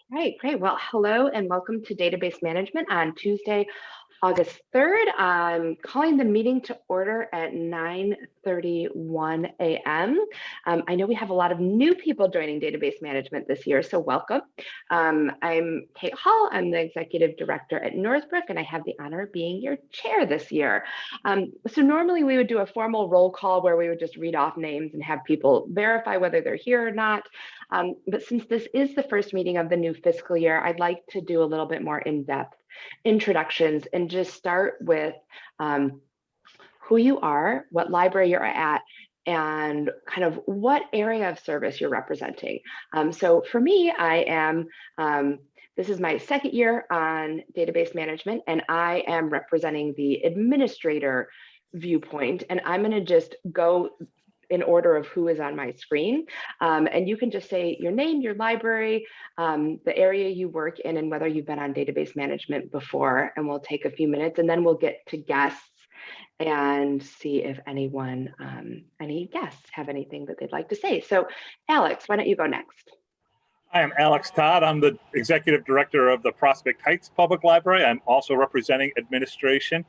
Right, great. Well, hello and welcome to Database Management on Tuesday, August 3rd. I'm calling the meeting to order at 9:31 a.m. I know we have a lot of new people joining Database Management this year, so welcome. I'm Kate Hall. I'm the Executive Director at Northbrook, and I have the honor of being your chair this year. So normally we would do a formal roll call where we would just read off names and have people verify whether they're here or not. But since this is the first meeting of the new fiscal year, I'd like to do a little bit more in-depth introductions and just start with who you are, what library you're at, and kind of what area of service you're representing. So for me, I am, this is my second year on database management, and I am representing the administrator viewpoint, and I'm going to just go in order of who is on my screen. And you can just say your name, your library, the area you work in, and whether you've been on database management before. And we'll take a few minutes and then we'll get to guests and see if anyone, any guests have anything that they'd like to say. So Alex, why don't you go next? I am Alex Todd. I'm the Executive Director of the Prospect Heights Public Library. I'm also representing administration.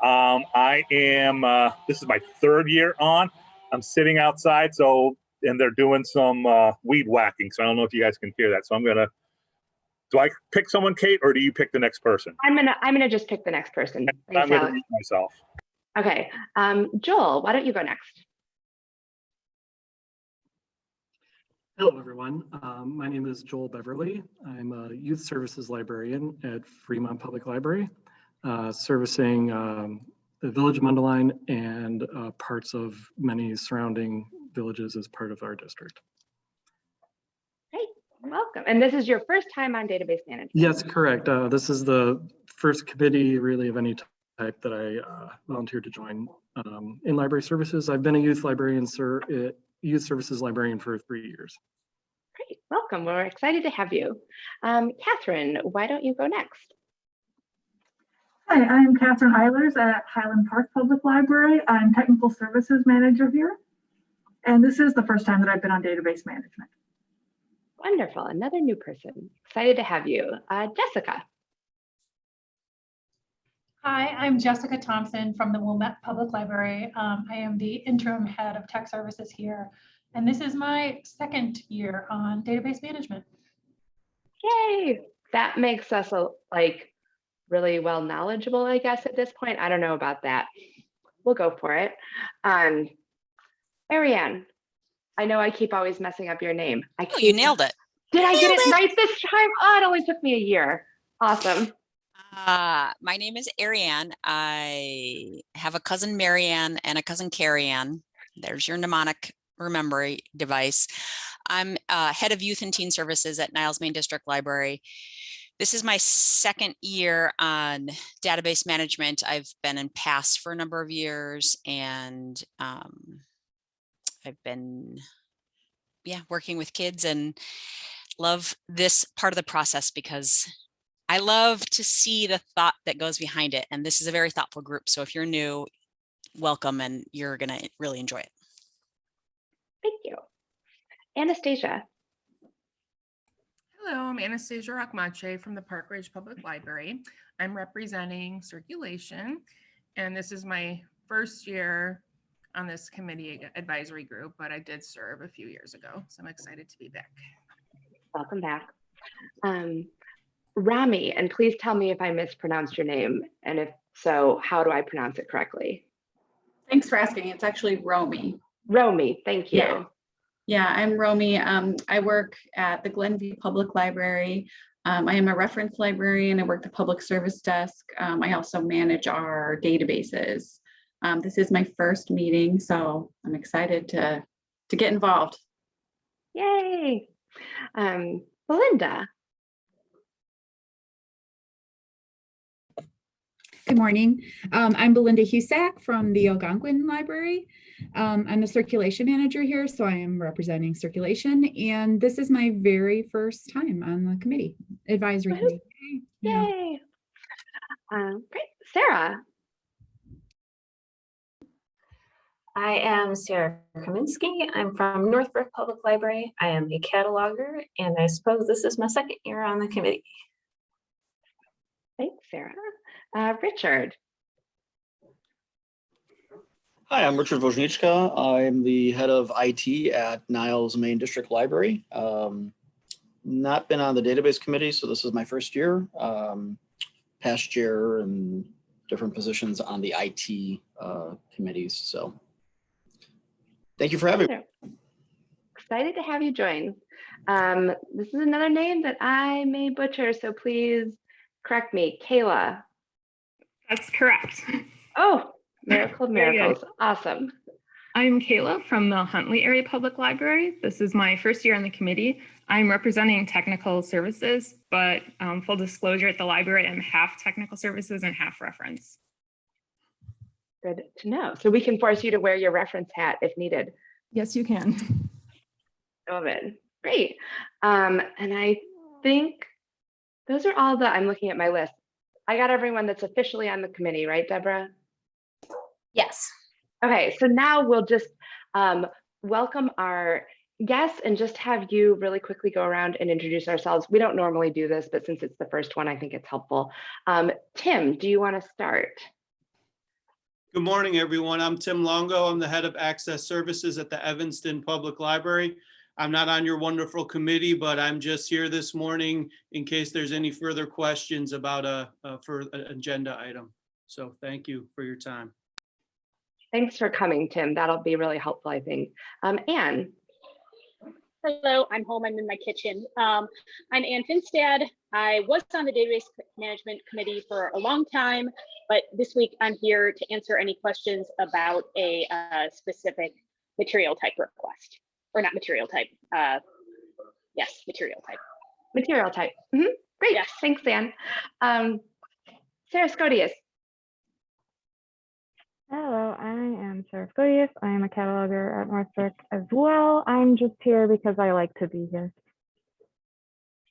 I am, this is my third year on. I'm sitting outside, and they're doing some weed whacking, so I don't know if you guys can hear that. So I'm gonna, do I pick someone, Kate, or do you pick the next person? I'm gonna just pick the next person. Thanks, I'm gonna mute myself. Okay, Joel, why don't you go next? Hello, everyone. My name is Joel Beverly. I'm a youth services librarian at Fremont Public Library, servicing the village of Mundelein and parts of many surrounding villages as part of our district. Great, welcome. And this is your first time on database management? Yes, correct. This is the first committee really of any type that I volunteered to join in library services. I've been a youth librarian, youth services librarian for 3 years. Great, welcome. We're excited to have you. Catherine, why don't you go next? Hi, I'm Catherine Eilers at Highland Park Public Library. I'm Technical Services Manager here. And this is the first time that I've been on database management. Wonderful, another new person. Excited to have you. Jessica. Hi, I'm Jessica Thompson from the Wilmette Public Library. I am the interim head of tech services here. And this is my second year on database management. Yay, that makes us really well knowledgeable, I guess, at this point. I don't know about that. We'll go for it. Ariane, I know I keep always messing up your name. You nailed it. Did I get it right this time? Oh, it only took me a year. Awesome. My name is Ariane. I have a cousin Marianne and a cousin Carrie-Ann. There's your mnemonic remembering device. I'm head of youth and teen services at Niles Main District Library. This is my second year on database management. I've been in PAST for a number of years, and I've been working with kids and love this part of the process because I love to see the thought that goes behind it. And this is a very thoughtful group. So if you're new, welcome, and you're going to really enjoy it. Thank you. Anastasia. Hello, I'm Anastasia Rachmache from the Park Ridge Public Library. I'm representing circulation, and this is my first year on this committee advisory group, but I did serve a few years ago, so I'm excited to be back. Welcome back. Rami, and please tell me if I mispronounced your name, and if so, how do I pronounce it correctly? Thanks for asking. It's actually Romy. Romy, thank you. Yeah, I'm Romy. I work at the Glenview Public Library. I am a reference librarian. I work the public service desk. I also manage our databases. This is my first meeting, so I'm excited to get involved. Yay. Belinda. Good morning. I'm Belinda Husak from the Algonquin Library. I'm the circulation manager here, so I am representing circulation, and this is my very first time on the committee, advisory committee. Yay. Great. Sarah. I am Sarah Kaminsky. I'm from Northbrook Public Library. I am a cataloger, and I suppose this is my second year on the committee. Thanks, Sarah. Richard. Hi, I'm Richard Wojnicka. I'm the head of IT at Niles Main District Library. Not been on the database committee, so this is my first year. Past year and different positions on the IT committees. So thank you for having me. Excited to have you join. This is another name that I may butcher, so please correct me. Kayla. That's correct. Oh, miracle of miracles. Awesome. I'm Kayla from the Huntley Area Public Library. This is my first year on the committee. I'm representing technical services, but full disclosure, at the library, I'm half technical services and half reference. Good to know. So we can force you to wear your reference hat if needed. Yes, you can. Love it. Great. And I think those are all I'm looking at my list. I got everyone that's officially on the committee, right, Deborah? Yes. Okay, so now we'll just welcome our guests and just have you really quickly go around and introduce ourselves. We don't normally do this, but since it's the first one, I think it's helpful. Tim, do you want to start? Good morning, everyone. I'm Tim Longo. I'm the head of access services at the Evanston Public Library. I'm not on your wonderful committee, but I'm just here this morning in case there's any further questions about an agenda item. So thank you for your time. Thanks for coming, Tim. That'll be really helpful, I think. Anne. Hello, I'm home. I'm in my kitchen. I'm Ann Finstad. I was on the database management committee for a long time, but this week I'm here to answer any questions about a specific material type request, or not material type. Yes, material type. Material type. Mm-hmm. Great. Yes. Thanks, Ann. Sarah Scodius. Hello, I am Sarah Scodius. I am a cataloger at Northbrook as well. I'm just here because I like to be here.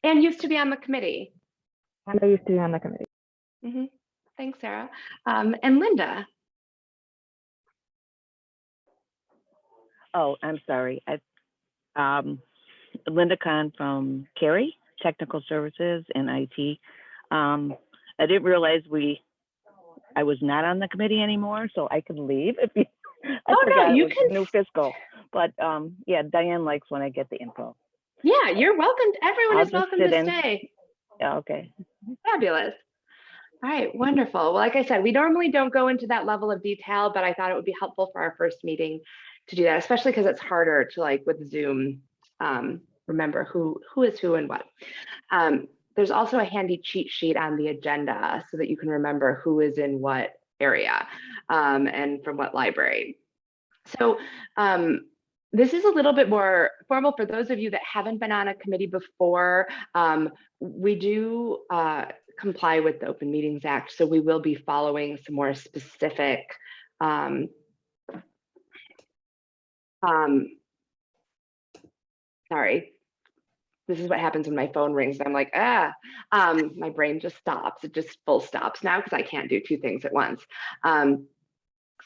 And used to be on the committee. And I used to be on the committee. Mm-hmm. Thanks, Sarah. And Linda. Oh, I'm sorry. Linda Kahn from Cary, Technical Services and IT. I didn't realize I was not on the committee anymore, so I could leave if you. I forgot you it was can. New fiscal, but yeah, Diane likes when I get the info. Yeah, you're welcome. Everyone is welcome to stay. Yeah, okay. Fabulous. All right, wonderful. Well, like I said, we normally don't go into that level of detail, but I thought it would be helpful for our first meeting to do that, especially because it's harder to, like with Zoom, remember who is who and what. There's also a handy cheat sheet on the agenda so that you can remember who is in what area and from what library. So this is a little bit more formal for those of you that haven't been on a committee before. We do comply with the Open Meetings Act, so we will be following some more specific sorry. This is what happens when my phone rings. I'm like, my brain just stops. It just full stops now because I can't do two things at once.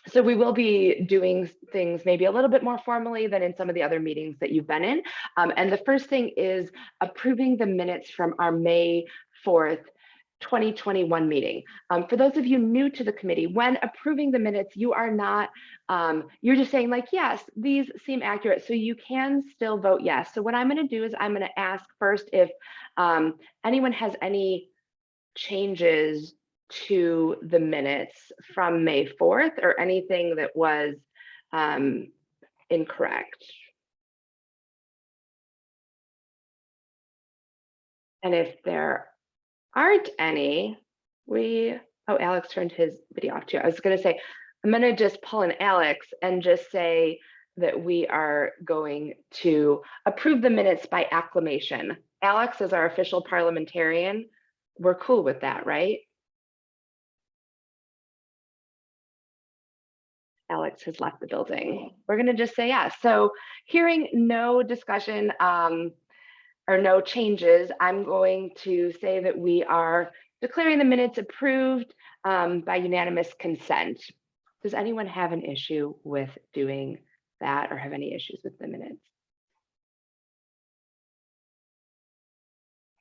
So we will be doing things maybe a little bit more formally than in some of the other meetings that you've been in. And the first thing is approving the minutes from our May 4th, 2021 meeting. For those of you new to the committee, when approving the minutes, you are not, you're just saying like, yes, these seem accurate. So you can still vote yes. So what I'm going to do is I'm going to ask first if anyone has any changes to the minutes from May 4th or anything that was incorrect. And if there aren't any, Alex turned his video off too. I was going to say, I'm going to just pull in Alex and just say that we are going to approve the minutes by acclamation. Alex is our official parliamentarian. We're cool with that, right? Alex has left the building. We're going to just say yes. So hearing no discussion or no changes, I'm going to say that we are declaring the minutes approved by unanimous consent. Does anyone have an issue with doing that or have any issues with the minutes?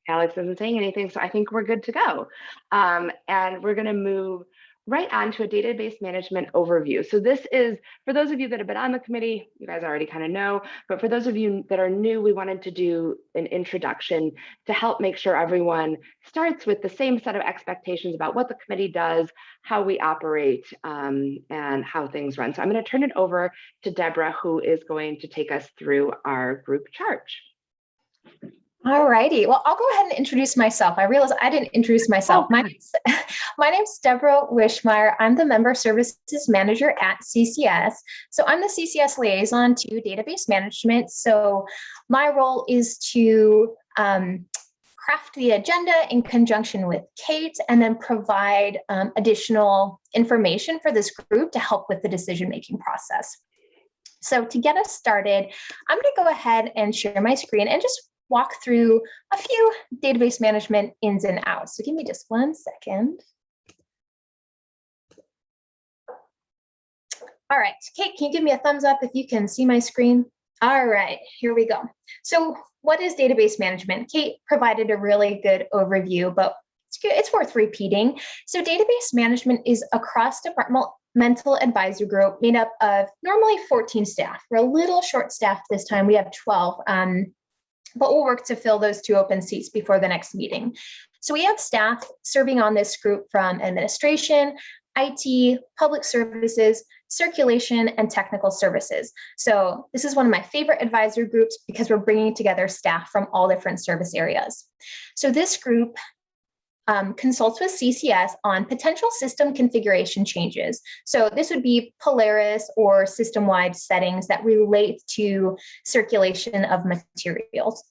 Alex isn't saying anything, so I think we're good to go. And we're going to move right on to a database management overview. So this is, for those of you that have been on the committee, you guys already kind of know, but for those of you that are new, we wanted to do an introduction to help make sure everyone starts with the same set of expectations about what the committee does, how we operate, and how things run. So I'm going to turn it over to Deborah, who is going to take us through our group chart. All righty. Well, I'll go ahead and introduce myself. I realize I didn't introduce myself. My name's Deborah Wishmeyer. I'm the Member Services Manager at CCS. So I'm the CCS liaison to database management. So my role is to craft the agenda in conjunction with Kate and then provide additional information for this group to help with the decision-making process. So to get us started, I'm going to go ahead and share my screen and just walk through a few database management ins and outs. So give me just 1 second. All right, Kate, can you give me a thumbs up if you can see my screen? All right, here we go. So what is database management? Kate provided a really good overview, but it's worth repeating. So database management is a cross-departmental advisory group made up of normally 14 staff. We're a little short-staffed this time. We have 12. But we'll work to fill those 2 open seats before the next meeting. So we have staff serving on this group from administration, IT, public services, circulation, and technical services. So this is one of my favorite advisory groups because we're bringing together staff from all different service areas. So this group consults with CCS on potential system configuration changes. So this would be Polaris or system-wide settings that relate to circulation of materials.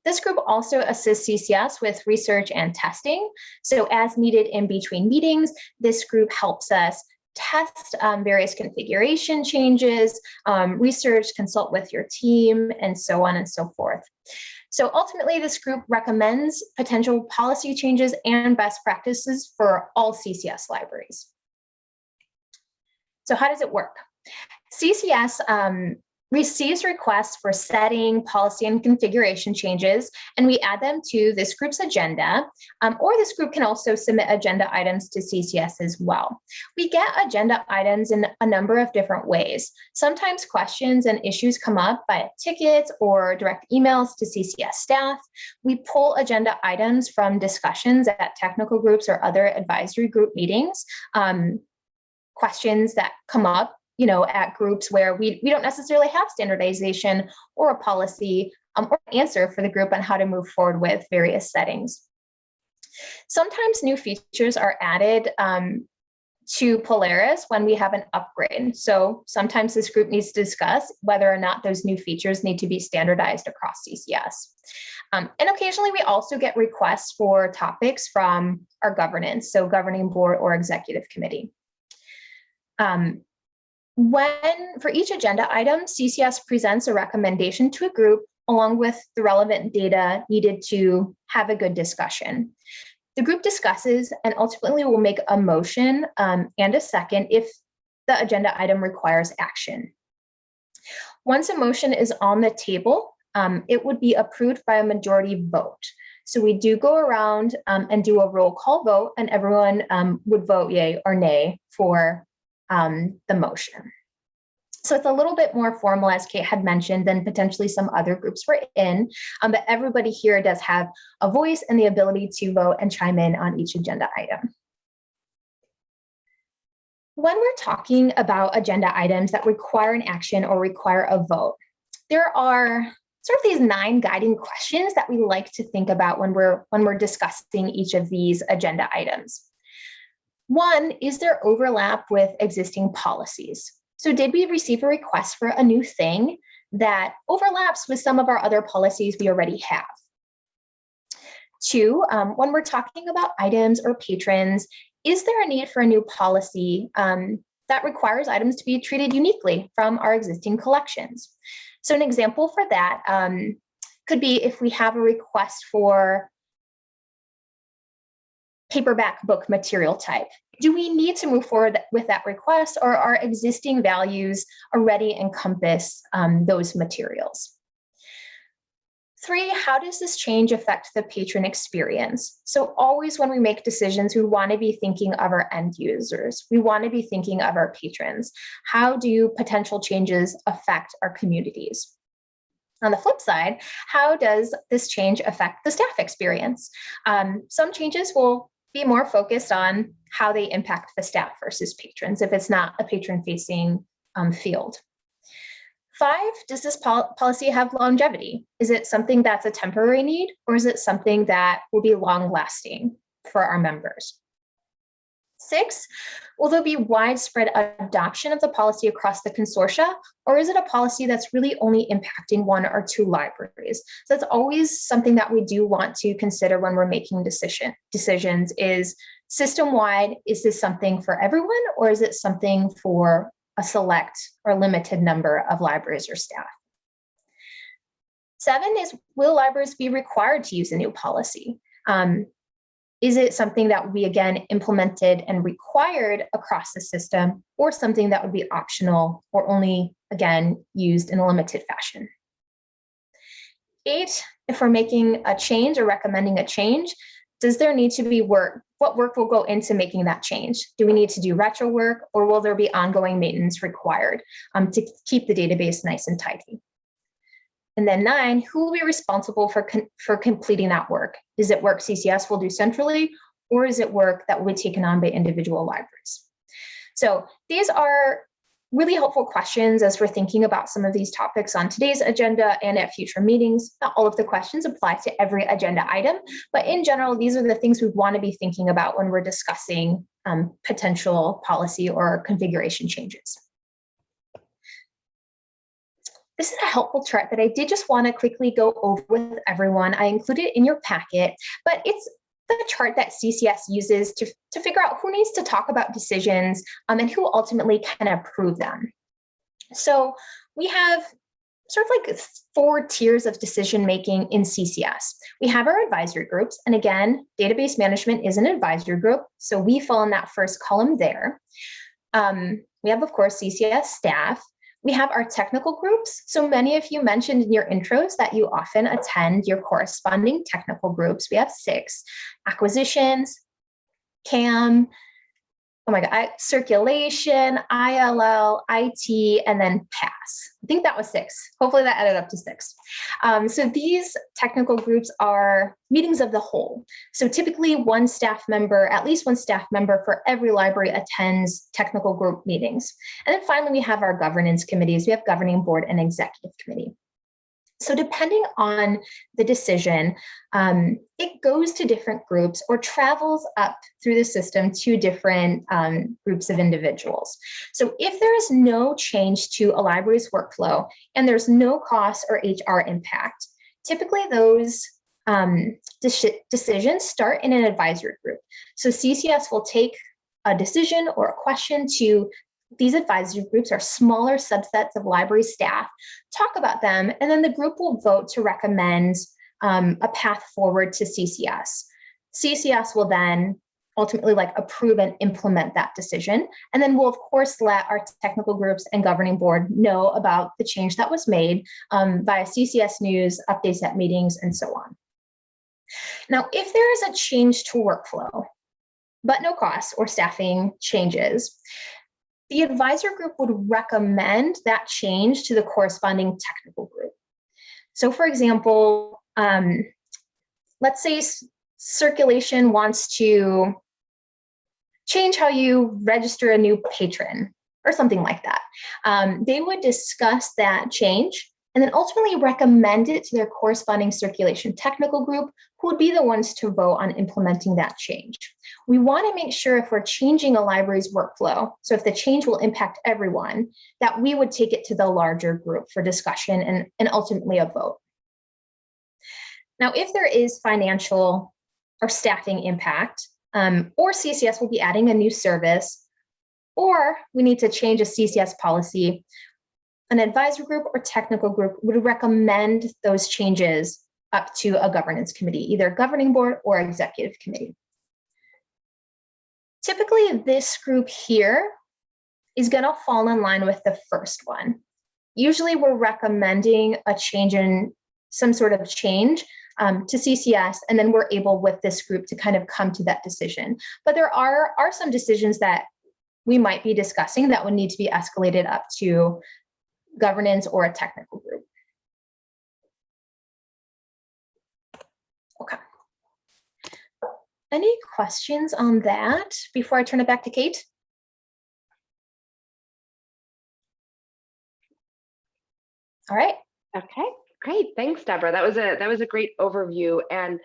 This group also assists CCS with research and testing. So as needed in between meetings, this group helps us test various configuration changes, research, consult with your team, and so on and so forth. So ultimately, this group recommends potential policy changes and best practices for all CCS libraries. So how does it work? CCS receives requests for setting, policy, and configuration changes, and we add them to this group's agenda, or this group can also submit agenda items to CCS as well. We get agenda items in a number of different ways. Sometimes questions and issues come up by tickets or direct emails to CCS staff. We pull agenda items from discussions at technical groups or other advisory group meetings, questions that come up at groups where we don't necessarily have standardization or a policy or an answer for the group on how to move forward with various settings. Sometimes new features are added to Polaris when we have an upgrade. So sometimes this group needs to discuss whether or not those new features need to be standardized across CCS. And occasionally we also get requests for topics from our governance, so governing board or executive committee. For each agenda item, CCS presents a recommendation to a group along with the relevant data needed to have a good discussion. The group discusses and ultimately will make a motion and a second if the agenda item requires action. Once a motion is on the table, it would be approved by a majority vote. So we do go around and do a roll call vote, and everyone would vote yay or nay for the motion. So it's a little bit more formal, as Kate had mentioned, than potentially some other groups we're in, but everybody here does have a voice and the ability to vote and chime in on each agenda item. When we're talking about agenda items that require an action or require a vote, there are sort of these 9 guiding questions that we like to think about when we're discussing each of these agenda items. 1, is there overlap with existing policies? So did we receive a request for a new thing that overlaps with some of our other policies we already have? 2, when we're talking about items or patrons, is there a need for a new policy that requires items to be treated uniquely from our existing collections? So an example for that could be if we have a request for paperback book material type. Do we need to move forward with that request, or our existing values already encompass those materials? 3, how does this change affect the patron experience? So always when we make decisions, we want to be thinking of our end users. We want to be thinking of our patrons. How do potential changes affect our communities? On the flip side, how does this change affect the staff experience? Some changes will be more focused on how they impact the staff versus patrons if it's not a patron-facing field. 5, does this policy have longevity? Is it something that's a temporary need, or is it something that will be long-lasting for our members? 6, will there be widespread adoption of the policy across the consortia, or is it a policy that's really only impacting 1 or 2 libraries? So that's always something that we do want to consider when we're making decisions is system-wide, is this something for everyone, or is it something for a select or limited number of libraries or staff? 7 is, will libraries be required to use a new policy? Is it something that we, again, implemented and required across the system, or something that would be optional or only, again, used in a limited fashion? 8, if we're making a change or recommending a change, does there need to be work? What work will go into making that change? Do we need to do retro work, or will there be ongoing maintenance required to keep the database nice and tidy? And then 9, who will be responsible for completing that work? Is it work CCS will do centrally, or is it work that will be taken on by individual libraries? So these are really helpful questions as we're thinking about some of these topics on today's agenda and at future meetings. Not all of the questions apply to every agenda item, but in general, these are the things we want to be thinking about when we're discussing potential policy or configuration changes. This is a helpful chart that I did just want to quickly go over with everyone. I included it in your packet, but it's the chart that CCS uses to figure out who needs to talk about decisions and who ultimately can approve them. So we have sort of like 4 tiers of decision making in CCS. We have our advisory groups, and again, database management is an advisory group, so we fall in that first column there. We have, of course, CCS staff. We have our technical groups. So many of you mentioned in your intros that you often attend your corresponding technical groups. We have 6: acquisitions, CAM, circulation, ILL, IT, and then PASS. I think that was 6. Hopefully that added up to 6. So these technical groups are meetings of the whole. So typically at least one staff member for every library attends technical group meetings. And then finally, we have our governance committees. We have governing board and executive committee. So depending on the decision, it goes to different groups or travels up through the system to different groups of individuals. So if there is no change to a library's workflow and there's no cost or HR impact, typically those decisions start in an advisory group. So CCS will take a decision or a question to these advisory groups, are smaller subsets of library staff, talk about them, and then the group will vote to recommend a path forward to CCS. CCS will then ultimately approve and implement that decision. And then we'll, of course, let our technical groups and governing board know about the change that was made via CCS news, updates at meetings, and so on. Now, if there is a change to workflow, but no cost or staffing changes, the advisor group would recommend that change to the corresponding technical group. So for example, let's say circulation wants to change how you register a new patron or something like that. They would discuss that change and then ultimately recommend it to their corresponding circulation technical group, who would be the ones to vote on implementing that change. We want to make sure if we're changing a library's workflow, so if the change will impact everyone, that we would take it to the larger group for discussion and ultimately a vote. Now, if there is financial or staffing impact, or CCS will be adding a new service, or we need to change a CCS policy, an advisory group or technical group would recommend those changes up to a governance committee, either governing board or executive committee. Typically, this group here is going to fall in line with the first one. Usually we're recommending a change in some sort of change to CCS, and then we're able with this group to kind of come to that decision. But there are some decisions that we might be discussing that would need to be escalated up to governance or a technical group. Okay. Any questions on that before I turn it back to Kate? All right. Okay, great. Thanks, Deborah. That was a great overview. And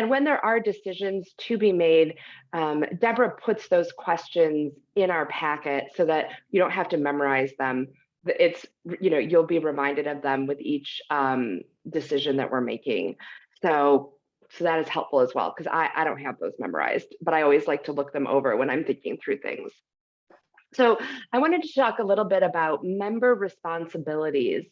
when there are decisions to be made, Deborah puts those questions in our packet so that you don't have to memorize them. It's, you'll be reminded of them with each decision that we're making. So that is helpful as well, because I don't have those memorized, but I always like to look them over when I'm thinking through things. So I wanted to talk a little bit about member responsibilities.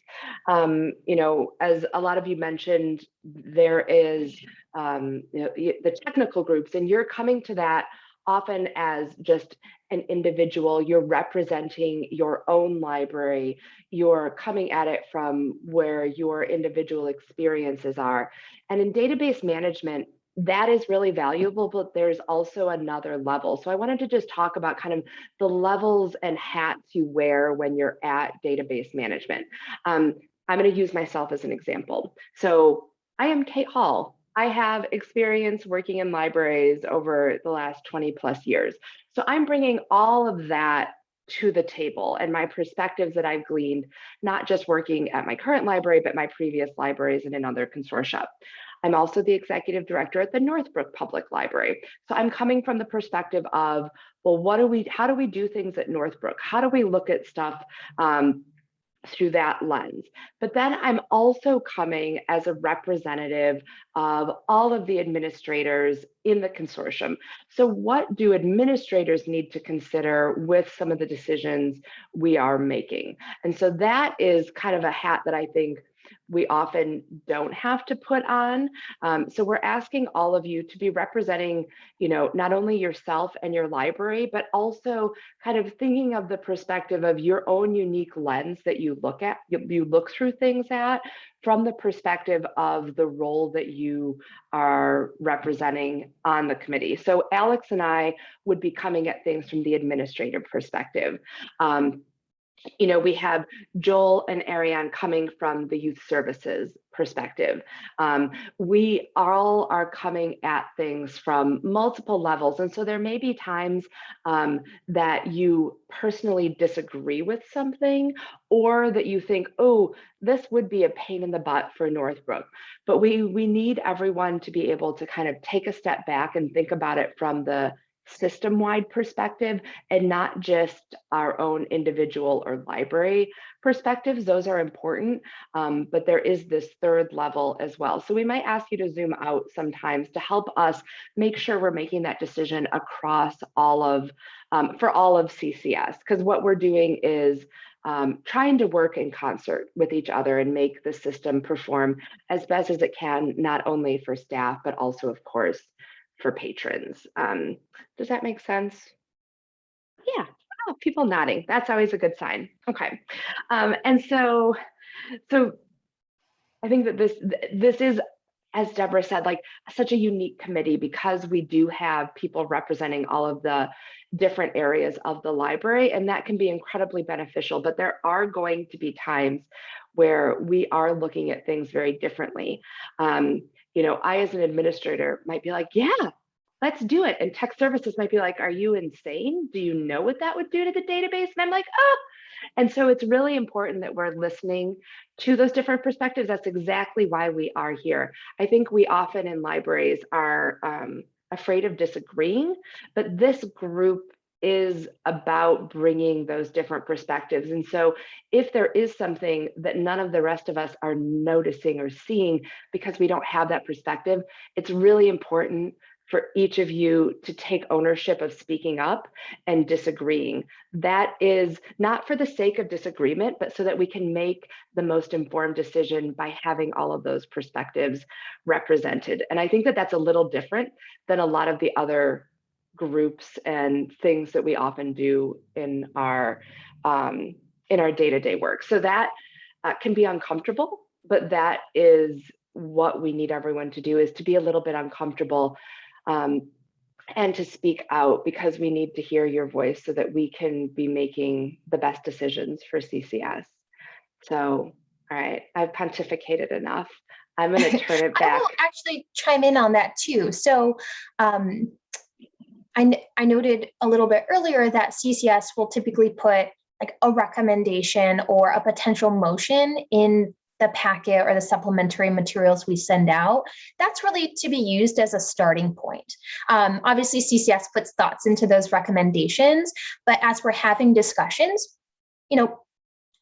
As a lot of you mentioned, there is the technical groups, and you're coming to that often as just an individual. You're representing your own library. You're coming at it from where your individual experiences are. And in database management, that is really valuable, but there's also another level. So I wanted to just talk about kind of the levels and hats you wear when you're at database management. I'm going to use myself as an example. So I am Kate Hall. I have experience working in libraries over the last 20 plus years. So I'm bringing all of that to the table and my perspectives that I've gleaned, not just working at my current library, but my previous libraries and in other consortia. I'm also the executive director at the Northbrook Public Library. So I'm coming from the perspective of, well, how do we do things at Northbrook? How do we look at stuff through that lens? But then I'm also coming as a representative of all of the administrators in the consortium. So what do administrators need to consider with some of the decisions we are making? And so that is kind of a hat that I think we often don't have to put on. So we're asking all of you to be representing, not only yourself and your library, but also kind of thinking of the perspective of your own unique lens that you look at, you look through things at, from the perspective of the role that you are representing on the committee. So Alex and I would be coming at things from the administrative perspective. We have Joel and Ariane coming from the youth services perspective. We all are coming at things from multiple levels. And so there may be times that you personally disagree with something, or that you think, oh, this would be a pain in the butt for Northbrook. But we need everyone to be able to kind of take a step back and think about it from the system-wide perspective and not just our own individual or library perspectives. Those are important, but there is this third level as well. So we might ask you to zoom out sometimes to help us make sure we're making that decision across all of, for all of CCS, because what we're doing is trying to work in concert with each other and make the system perform as best as it can, not only for staff, but also, of course, for patrons. Does that make sense? Yeah. Oh, people nodding. That's always a good sign. Okay. And so I think that this is, as Deborah said, like such a unique committee, because we do have people representing all of the different areas of the library, and that can be incredibly beneficial. But there are going to be times where we are looking at things very differently. I, as an administrator, might be like, yeah, let's do it. And tech services might be like, are you insane? Do you know what that would do to the database? And I'm like, oh. And so it's really important that we're listening to those different perspectives. That's exactly why we are here. I think we often in libraries are afraid of disagreeing, but this group is about bringing those different perspectives. And so if there is something that none of the rest of us are noticing or seeing because we don't have that perspective, it's really important for each of you to take ownership of speaking up and disagreeing. That is not for the sake of disagreement, but so that we can make the most informed decision by having all of those perspectives represented. And I think that that's a little different than a lot of the other groups and things that we often do in our day-to-day work. So that can be uncomfortable, but that is what we need everyone to do, is to be a little bit uncomfortable and to speak out, because we need to hear your voice so that we can be making the best decisions for CCS. So, all right, I've pontificated enough. I'm going to turn it back. I will actually chime in on that too. So I noted a little bit earlier that CCS will typically put like a recommendation or a potential motion in the packet or the supplementary materials we send out. That's really to be used as a starting point. Obviously, CCS puts thoughts into those recommendations, but as we're having discussions,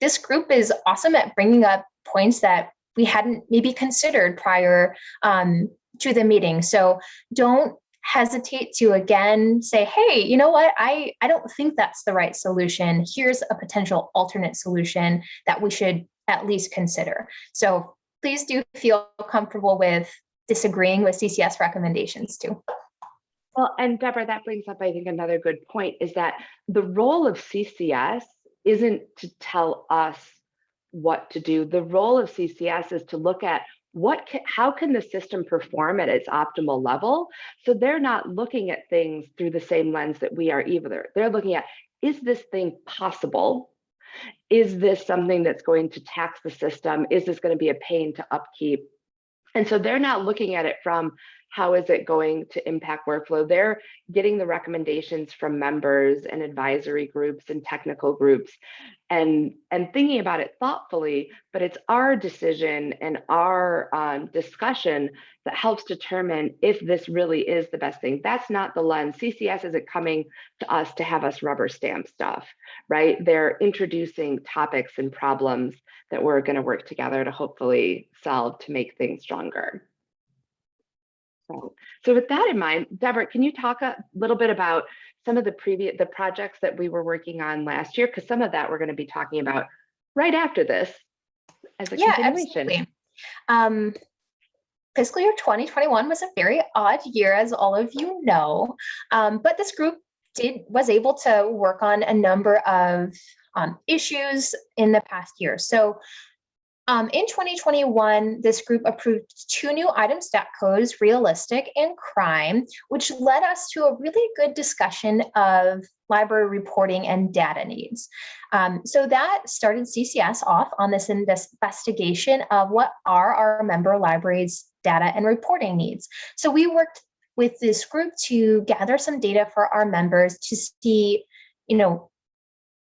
this group is awesome at bringing up points that we hadn't maybe considered prior to the meeting. So don't hesitate to again say, hey, you know what, I don't think that's the right solution. Here's a potential alternate solution that we should at least consider. So please do feel comfortable with disagreeing with CCS recommendations too. Well, and Deborah, that brings up, I think, another good point, is that the role of CCS isn't to tell us what to do. The role of CCS is to look at how can the system perform at its optimal level? So they're not looking at things through the same lens that we are either. They're looking at, is this thing possible? Is this something that's going to tax the system? Is this going to be a pain to upkeep? And so they're not looking at it from how is it going to impact workflow. They're getting the recommendations from members and advisory groups and technical groups and thinking about it thoughtfully, but it's our decision and our discussion that helps determine if this really is the best thing. That's not the lens. CCS isn't coming to us to have us rubber stamp stuff, right? They're introducing topics and problems that we're going to work together to hopefully solve to make things stronger. So with that in mind, Deborah, can you talk a little bit about some of the projects that we were working on last year? Because some of that we're going to be talking about right after this as a continuation. Absolutely. Fiscal year 2021 was a very odd year, as all of you know, but this group was able to work on a number of issues in the past year. So in 2021, this group approved 2 new item stat codes, realistic and crime, which led us to a really good discussion of library reporting and data needs. So that started CCS off on this investigation of what are our member libraries' data and reporting needs. So we worked with this group to gather some data for our members to see,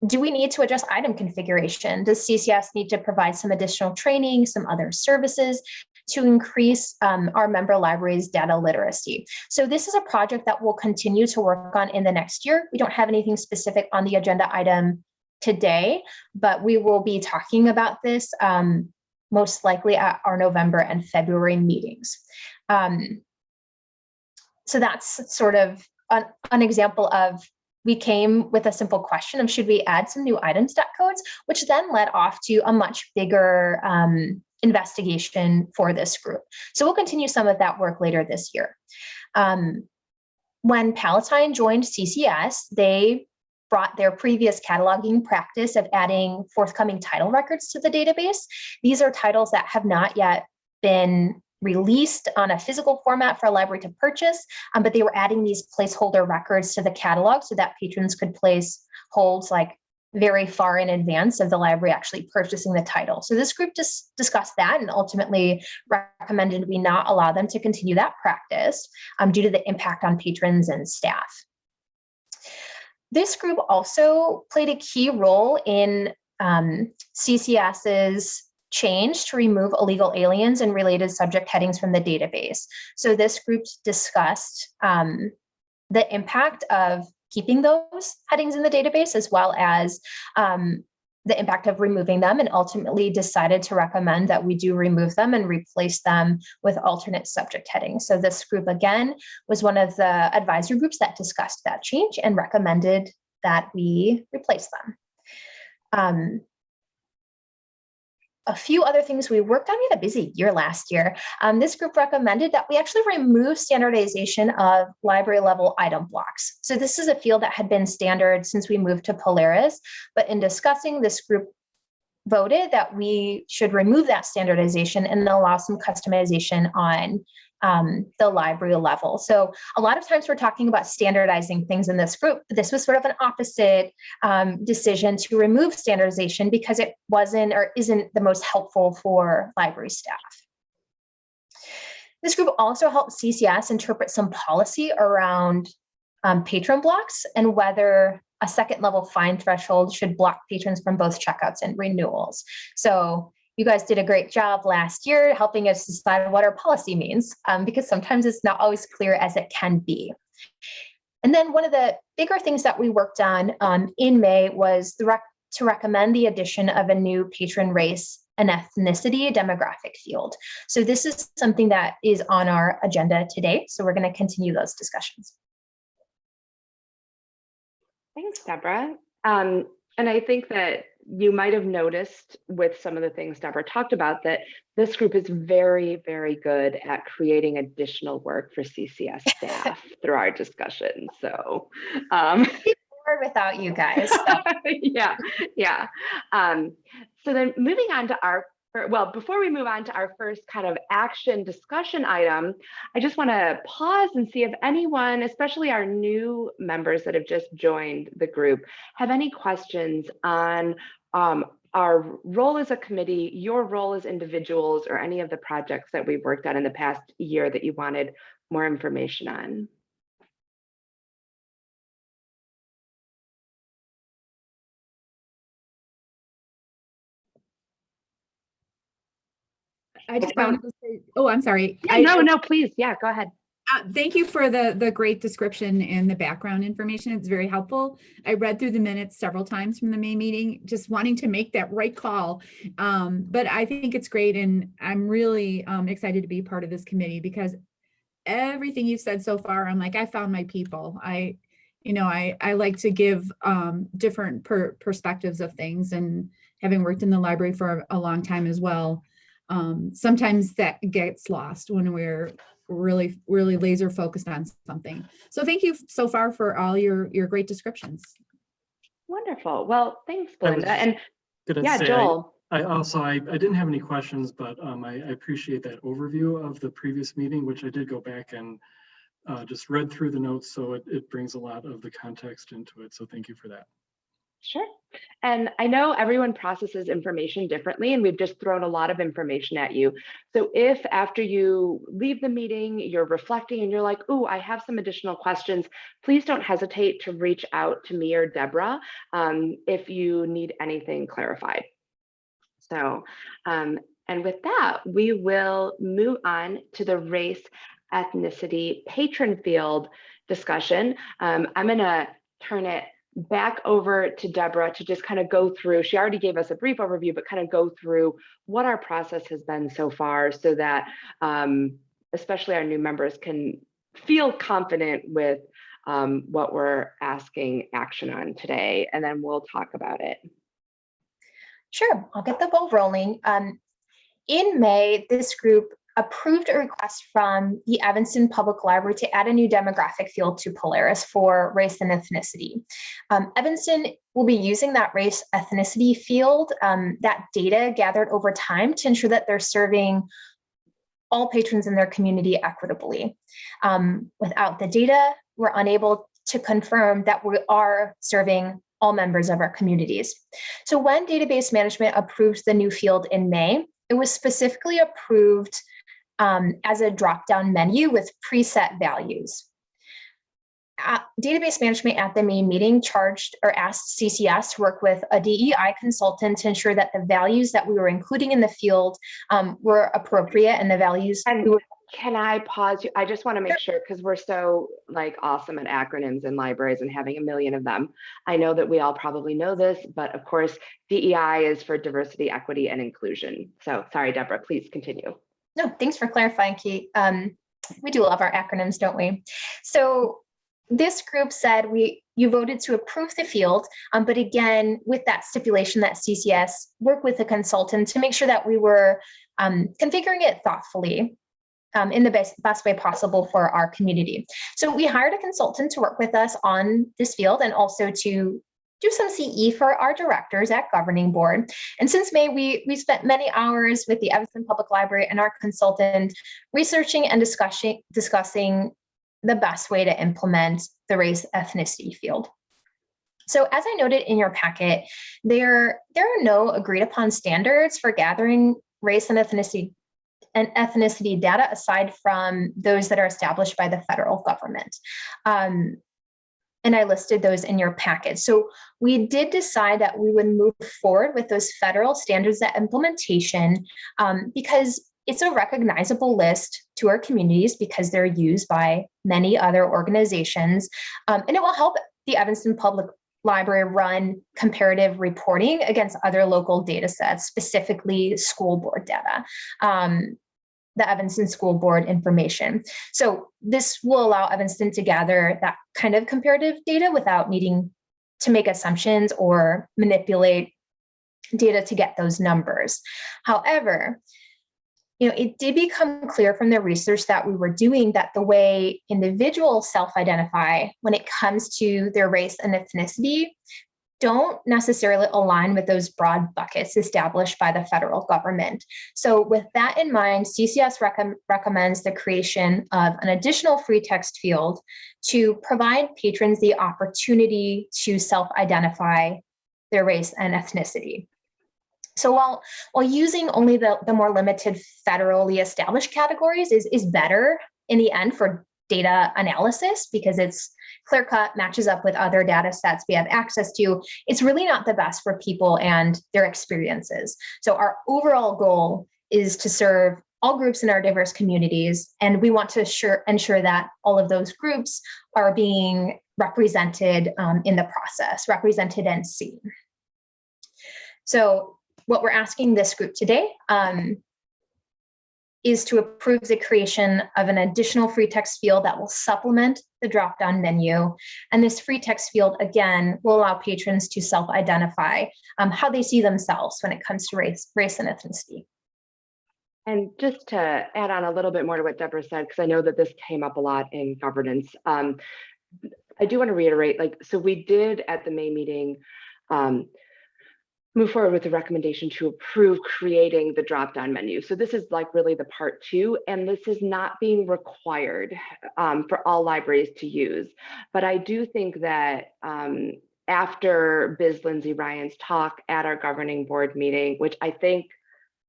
do we need to adjust item configuration? Does CCS need to provide some additional training, some other services to increase our member libraries' data literacy? So this is a project that we'll continue to work on in the next year. We don't have anything specific on the agenda item today, but we will be talking about this most likely at our November and February meetings. So that's sort of an example of, we came with a simple question of, should we add some new item stat codes, which then led off to a much bigger investigation for this group. So we'll continue some of that work later this year. When Palatine joined CCS, they brought their previous cataloging practice of adding forthcoming title records to the database. These are titles that have not yet been released on a physical format for a library to purchase, but they were adding these placeholder records to the catalog so that patrons could place holds like very far in advance of the library actually purchasing the title. So this group just discussed that and ultimately recommended we not allow them to continue that practice due to the impact on patrons and staff. This group also played a key role in CCS's change to remove illegal aliens and related subject headings from the database. So this group discussed the impact of keeping those headings in the database, as well as the impact of removing them, and ultimately decided to recommend that we do remove them and replace them with alternate subject headings. So this group, again, was one of the advisory groups that discussed that change and recommended that we replace them. a few other things we worked on. We had a busy year last year. This group recommended that we actually remove standardization of library level item blocks. So this is a field that had been standard since we moved to Polaris, but in discussing, this group voted that we should remove that standardization and allow some customization on the library level. So a lot of times we're talking about standardizing things in this group. This was sort of an opposite decision to remove standardization because it wasn't or isn't the most helpful for library staff. This group also helped CCS interpret some policy around patron blocks and whether a second level fine threshold should block patrons from both checkouts and renewals. So you guys did a great job last year helping us decide what our policy means, because sometimes it's not always clear as it can be. And then one of the bigger things that we worked on in May was to recommend the addition of a new patron race and ethnicity demographic field. So this is something that is on our agenda today. So we're going to continue those discussions. Thanks, Deborah. And I think that you might have noticed with some of the things Deborah talked about that this group is very, very good at creating additional work for CCS staff through our discussions. So without you guys. yeah. So then moving on to before we move on to our first kind of action discussion item, I just want to pause and see if anyone, especially our new members that have just joined the group, have any questions on our role as a committee, your role as individuals, or any of the projects that we've worked on in the past year that you wanted more information on. I just wanted to say, oh, I'm sorry. Yeah, no, please. Yeah, go ahead. Thank you for the great description and the background information. It's very helpful. I read through the minutes several times from the May meeting, just wanting to make that right call. But I think it's great. And I'm really excited to be part of this committee because everything you've said so far, I'm like, I found my people. I like to give different perspectives of things, and having worked in the library for a long time as well. Sometimes that gets lost when we're really laser focused on something. So thank you so far for all your great descriptions. Wonderful. Well, thanks, Belinda. And yeah, Joel. I didn't have any questions, but I appreciate that overview of the previous meeting, which I did go back and just read through the notes. So it brings a lot of the context into it. So thank you for that. Sure. And I know everyone processes information differently, and we've just thrown a lot of information at you. So if after you leave the meeting, you're reflecting and you're like, oh, I have some additional questions, please don't hesitate to reach out to me or Deborah if you need anything clarified. So, and with that, we will move on to the race ethnicity patron field discussion. I'm going to turn it back over to Deborah to just kind of go through, she already gave us a brief overview, but kind of go through what our process has been so far so that especially our new members can feel confident with what we're asking action on today, and then we'll talk about it. Sure, I'll get the ball rolling. In May, this group approved a request from the Evanston Public Library to add a new demographic field to Polaris for race and ethnicity. Evanston will be using that race ethnicity field, that data gathered over time, to ensure that they're serving all patrons in their community equitably. Without the data, we're unable to confirm that we are serving all members of our communities. So when database management approved the new field in May, it was specifically approved as a drop-down menu with preset values. Database management at the main meeting asked CCS to work with a DEI consultant to ensure that the values that we were including in the field were appropriate, and the values. Can I pause you? I just want to make sure, because we're so awesome at acronyms in libraries and having a million of them. I know that we all probably know this, but of course, DEI is for diversity, equity, and inclusion. So sorry, Deborah, please continue. No, thanks for clarifying, Kate. We do love our acronyms, don't we? So this group said you voted to approve the field, but again, with that stipulation that CCS work with a consultant to make sure that we were configuring it thoughtfully in the best way possible for our community. So we hired a consultant to work with us on this field and also to do some CE for our directors at governing board. And since May, we spent many hours with the Evanston Public Library and our consultant researching and discussing the best way to implement the race ethnicity field. So as I noted in your packet, there are no agreed upon standards for gathering race and ethnicity data aside from those that are established by the federal government. And I listed those in your packet. So we did decide that we would move forward with those federal standards at implementation because it's a recognizable list to our communities because they're used by many other organizations. And it will help the Evanston Public Library run comparative reporting against other local data sets, specifically school board data. The Evanston School Board information. So this will allow Evanston to gather that kind of comparative data without needing to make assumptions or manipulate data to get those numbers. However, it did become clear from the research that we were doing that the way individuals self-identify when it comes to their race and ethnicity don't necessarily align with those broad buckets established by the federal government. So with that in mind, CCS recommends the creation of an additional free text field to provide patrons the opportunity to self-identify their race and ethnicity. So while using only the more limited federally established categories is better in the end for data analysis because it's clear-cut, matches up with other data sets we have access to, it's really not the best for people and their experiences. So our overall goal is to serve all groups in our diverse communities, and we want to ensure that all of those groups are being represented in the process, represented and seen. So what we're asking this group today is to approve the creation of an additional free text field that will supplement the drop-down menu. And this free text field, again, will allow patrons to self-identify how they see themselves when it comes to race and ethnicity. And just to add on a little bit more to what Deborah said, because I know that this came up a lot in governance, I do want to reiterate, so we did at the May meeting move forward with the recommendation to approve creating the drop-down menu. So this is really the part 2, and this is not being required for all libraries to use. But I do think that after Biz Lindsay Ryan's talk at our governing board meeting, which I think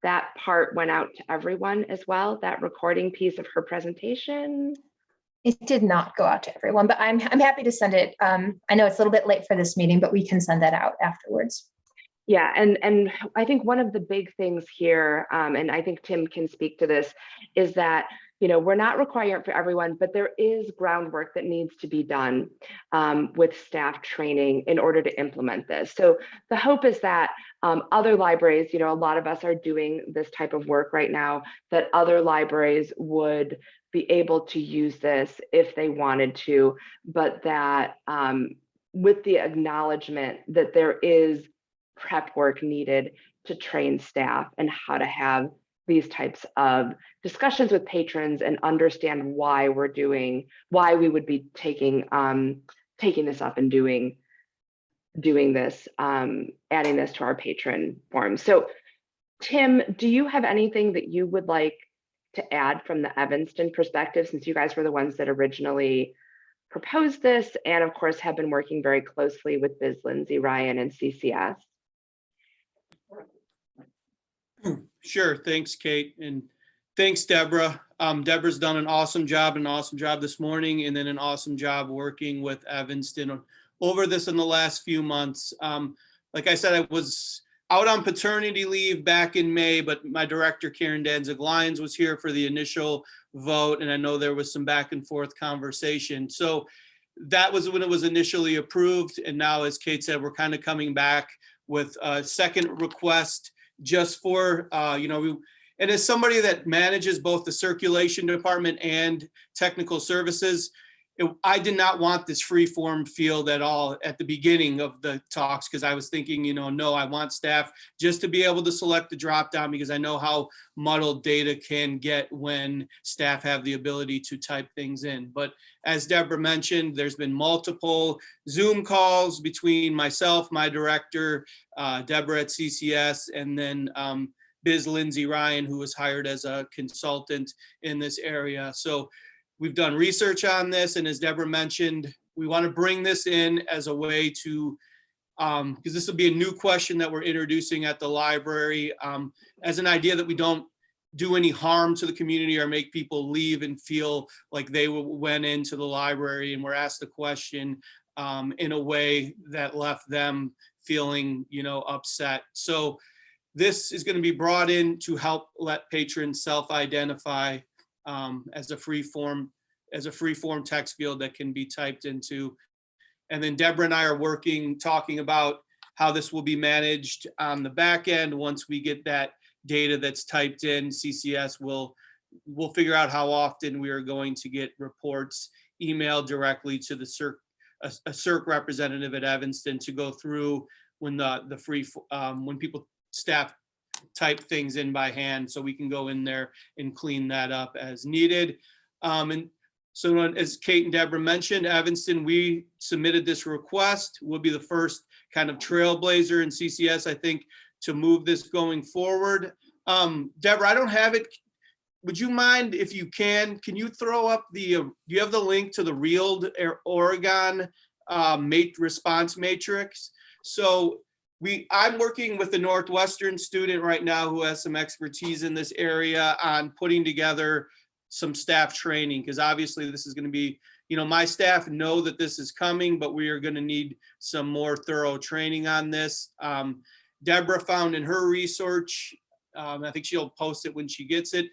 that part went out to everyone as well, that recording piece of her presentation. It did not go out to everyone, but I'm happy to send it. I know it's a little bit late for this meeting, but we can send that out afterwards. Yeah, and I think one of the big things here, and I think Tim can speak to this, is that we're not requiring it for everyone, but there is groundwork that needs to be done with staff training in order to implement this. So the hope is that other libraries, a lot of us are doing this type of work right now, that other libraries would be able to use this if they wanted to, but that with the acknowledgement that there is prep work needed to train staff and how to have these types of discussions with patrons and understand why we would be taking this up and doing this, adding this to our patron form. So Tim, do you have anything that you would like to add from the Evanston perspective, since you guys were the ones that originally proposed this and of course have been working very closely with Biz Lindsay Ryan and CCS? Sure. Thanks, Kate. And thanks, Deborah. Deborah's done an awesome job this morning, and then an awesome job working with Evanston over this in the last few months. Like I said, I was out on paternity leave back in May, but my director, Karen Danzig-Lyons, was here for the initial vote, and I know there was some back and forth conversation. So that was when it was initially approved, and now, as Kate said, we're kind of coming back with a second request just for, and as somebody that manages both the circulation department and technical services, I did not want this free form field at all at the beginning of the talks, because I was thinking, no, I want staff just to be able to select the drop down, because I know how muddled data can get when staff have the ability to type things in. But as Deborah mentioned, there's been multiple Zoom calls between myself, my director, Deborah at CCS, and then Biz Lindsay Ryan, who was hired as a consultant in this area. So we've done research on this, and as Deborah mentioned, we want to bring this in as a way to, because this will be a new question that we're introducing at the library, as an idea that we don't do any harm to the community or make people leave and feel like they went into the library and were asked a question in a way that left them feeling, upset. So this is going to be brought in to help let patrons self-identify as a free form text field that can be typed into. And then Deborah and I are talking about how this will be managed on the back end. Once we get that data that's typed in, CCS will figure out how often we are going to get reports emailed directly to the a CERC representative at Evanston to go through when when staff type things in by hand, so we can go in there and clean that up as needed. And so as Kate and Deborah mentioned, Evanston, we submitted this request. We'll be the first kind of trailblazer in CCS, I think, to move this going forward. Deborah, I don't have it. Would you mind, if you can you throw up do you have the link to the REALD Oregon response matrix? So I'm working with a Northwestern student right now who has some expertise in this area on putting together some staff training, because obviously this is going to be, my staff know that this is coming, but we are going to need some more thorough training on this. Deborah found in her research, I think she'll post it when she gets it,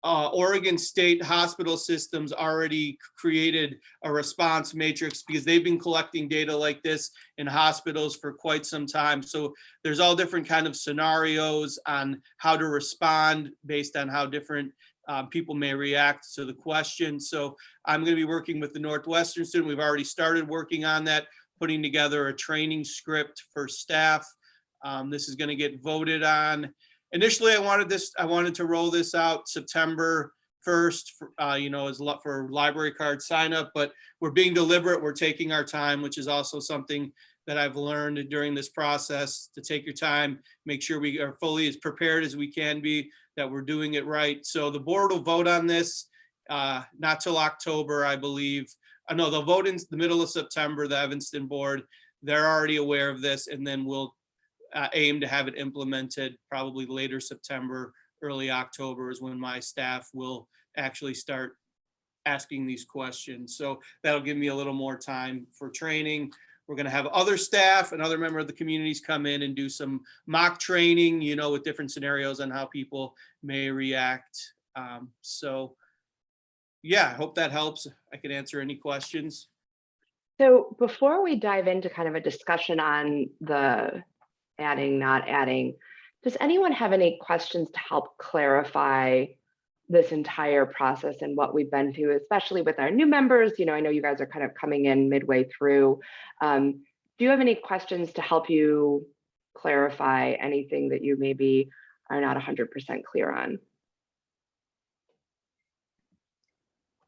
Oregon State hospital systems already created a response matrix because they've been collecting data like this in hospitals for quite some time. So there's all different kind of scenarios on how to respond based on how different people may react to the question. So I'm going to be working with the Northwestern student. We've already started working on that, putting together a training script for staff. This is going to get voted on. Initially, I wanted to roll this out September 1st, for library card sign up, but we're being deliberate. We're taking our time, which is also something that I've learned during this process, to take your time, make sure we are fully as prepared as we can be, that we're doing it right. So the board will vote on this, not till October, I believe. No, they'll vote in the middle of September, the Evanston board. They're already aware of this, and then we'll aim to have it implemented probably later September, early October is when my staff will actually start asking these questions. So that'll give me a little more time for training. We're going to have other staff and other members of the communities come in and do some mock training, with different scenarios on how people may react. So yeah, I hope that helps. I can answer any questions. So before we dive into kind of a discussion on the adding, not adding, does anyone have any questions to help clarify this entire process and what we've been through, especially with our new members? I know you guys are kind of coming in midway through. Do you have any questions to help you clarify anything that you maybe are not 100% clear on?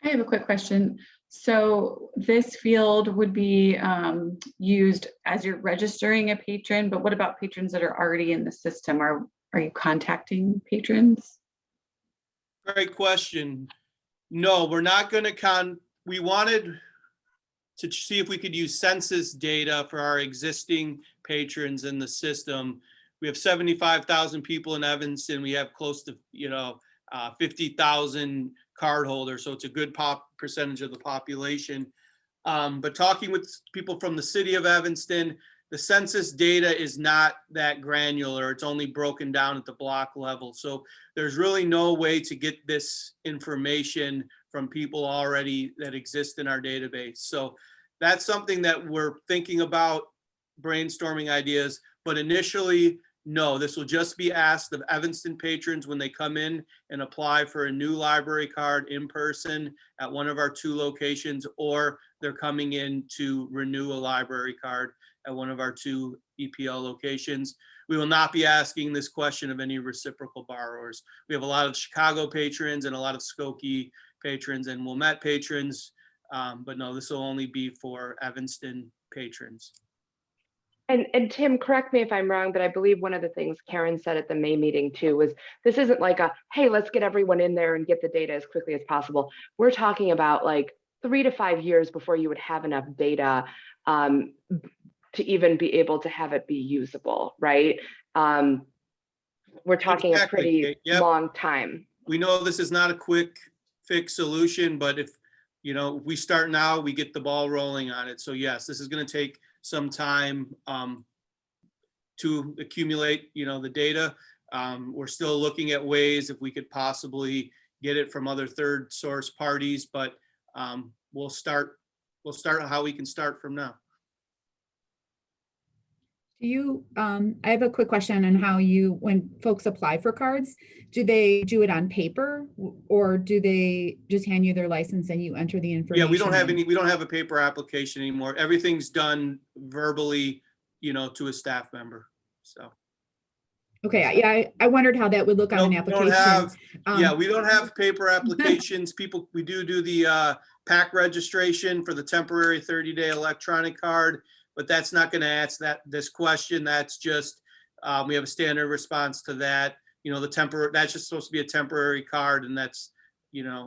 I have a quick question. So this field would be used as you're registering a patron, but what about patrons that are already in the system? Are you contacting patrons? Great question. No, we're not going to we wanted to see if we could use census data for our existing patrons in the system. We have 75,000 people in Evanston. We have close to, 50,000 cardholders. So it's a good percentage of the population. But talking with people from the city of Evanston, the census data is not that granular. It's only broken down at the block level. So there's really no way to get this information from people already that exist in our database. So that's something that we're thinking about, brainstorming ideas. But initially, no, this will just be asked of Evanston patrons when they come in and apply for a new library card in person at one of our 2 locations, or they're coming in to renew a library card at one of our 2 EPL locations. We will not be asking this question of any reciprocal borrowers. We have a lot of Chicago patrons and a lot of Skokie patrons and Wilmette patrons, but no, this will only be for Evanston patrons. And Tim, correct me if I'm wrong, but I believe one of the things Karen said at the May meeting too was this isn't like a, hey, let's get everyone in there and get the data as quickly as possible. We're talking about like 3 to 5 years before you would have enough data to even be able to have it be usable, right? We're talking a pretty long time. We know this is not a quick fix solution, but if we start now, we get the ball rolling on it. So yes, this is going to take some time to accumulate, the data. We're still looking at ways if we could possibly get it from other third source parties, but we'll start how we can start from now. Do you, I have a quick question on how when folks apply for cards, do they do it on paper or do they just hand you their license and you enter the information? Yeah, we don't have a paper application anymore. Everything's done verbally, to a staff member, so. Okay, yeah, I wondered how that would look on an application. We don't have paper applications. We do the PAC registration for the temporary 30-day electronic card, but that's not going to answer this question. That's just, we have a standard response to that. That's just supposed to be a temporary card, and that's,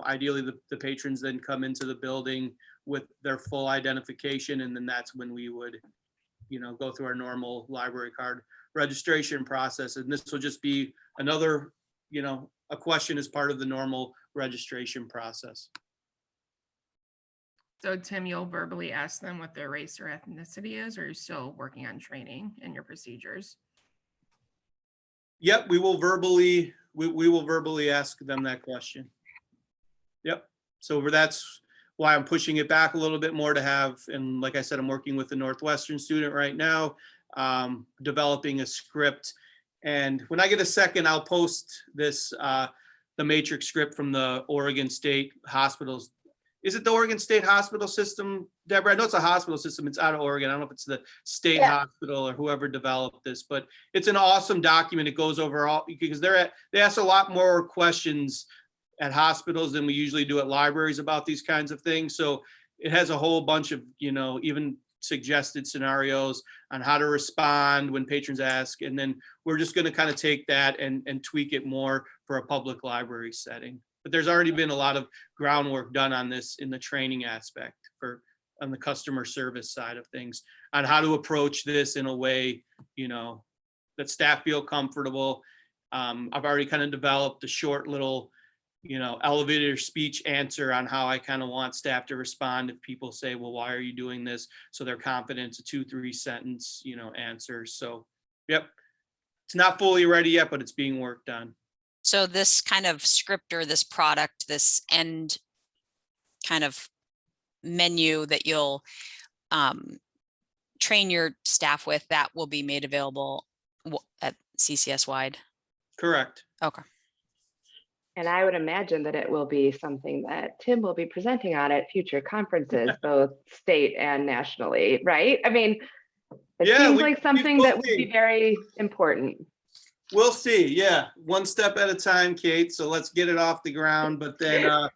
ideally the patrons then come into the building with their full identification, and then that's when we would, go through our normal library card registration process. And this will just be another, a question as part of the normal registration process. So Tim, you'll verbally ask them what their race or ethnicity is, or you're still working on training in your procedures? Yep, we will verbally ask them that question. Yep. So that's why I'm pushing it back a little bit more to have, and like I said, I'm working with a Northwestern student right now, developing a script. And when I get a second, I'll post this, the matrix script from the Oregon State Hospitals. Is it the Oregon State Hospital System, Deborah? I know it's a hospital system. It's out of Oregon. I don't know if it's the state hospital or whoever developed this, but it's an awesome document. It goes over all, because they ask a lot more questions at hospitals than we usually do at libraries about these kinds of things. So it has a whole bunch of, even suggested scenarios on how to respond when patrons ask. And then we're just going to kind of take that and tweak it more for a public library setting. But there's already been a lot of groundwork done on this in the training aspect on the customer service side of things, on how to approach this in a way, that staff feel comfortable. I've already kind of developed a short little, elevator speech answer on how I kind of want staff to respond if people say, well, why are you doing this? So they're confident it's a 2-3 sentence, answer. So, yep, it's not fully ready yet, but it's being worked on. So this kind of script or this product, this end kind of menu that you'll train your staff with, that will be made available at CCS wide? Correct. Okay. And I would imagine that it will be something that Tim will be presenting on at future conferences, both state and nationally, right? I mean, it seems like something that would be very important. We'll see. Yeah. One step at a time, Kate. So let's get it off the ground. But then,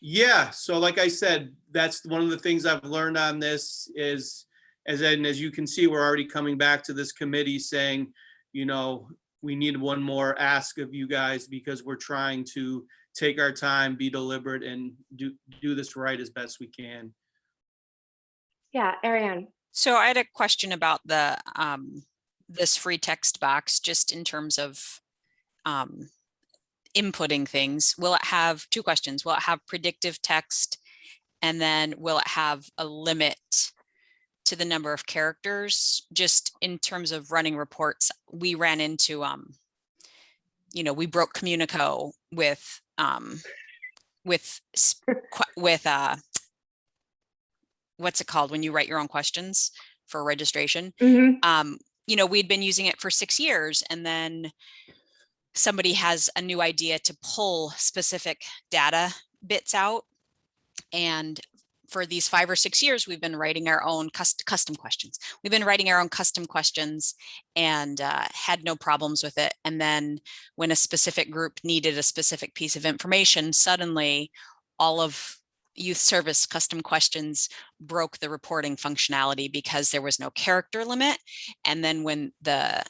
yeah. So like I said, that's one of the things I've learned on this is, as you can see, we're already coming back to this committee saying, we need one more ask of you guys because we're trying to take our time, be deliberate, and do this right as best we can. Yeah, Ariane. So I had a question about the this free text box, just in terms of inputting things. Will it have 2 questions? Will it have predictive text? And then will it have a limit to the number of characters? Just in terms of running reports, we ran into, we broke Communico with what's it called when you write your own questions for registration? Mm-hmm. you know, we'd been using it for 6 years, and then somebody has a new idea to pull specific data bits out. And for these 5 or 6 years, we've been writing our own custom questions. We've been writing our own custom questions and had no problems with it. And then when a specific group needed a specific piece of information, suddenly all of youth service custom questions broke the reporting functionality because there was no character limit. And then when the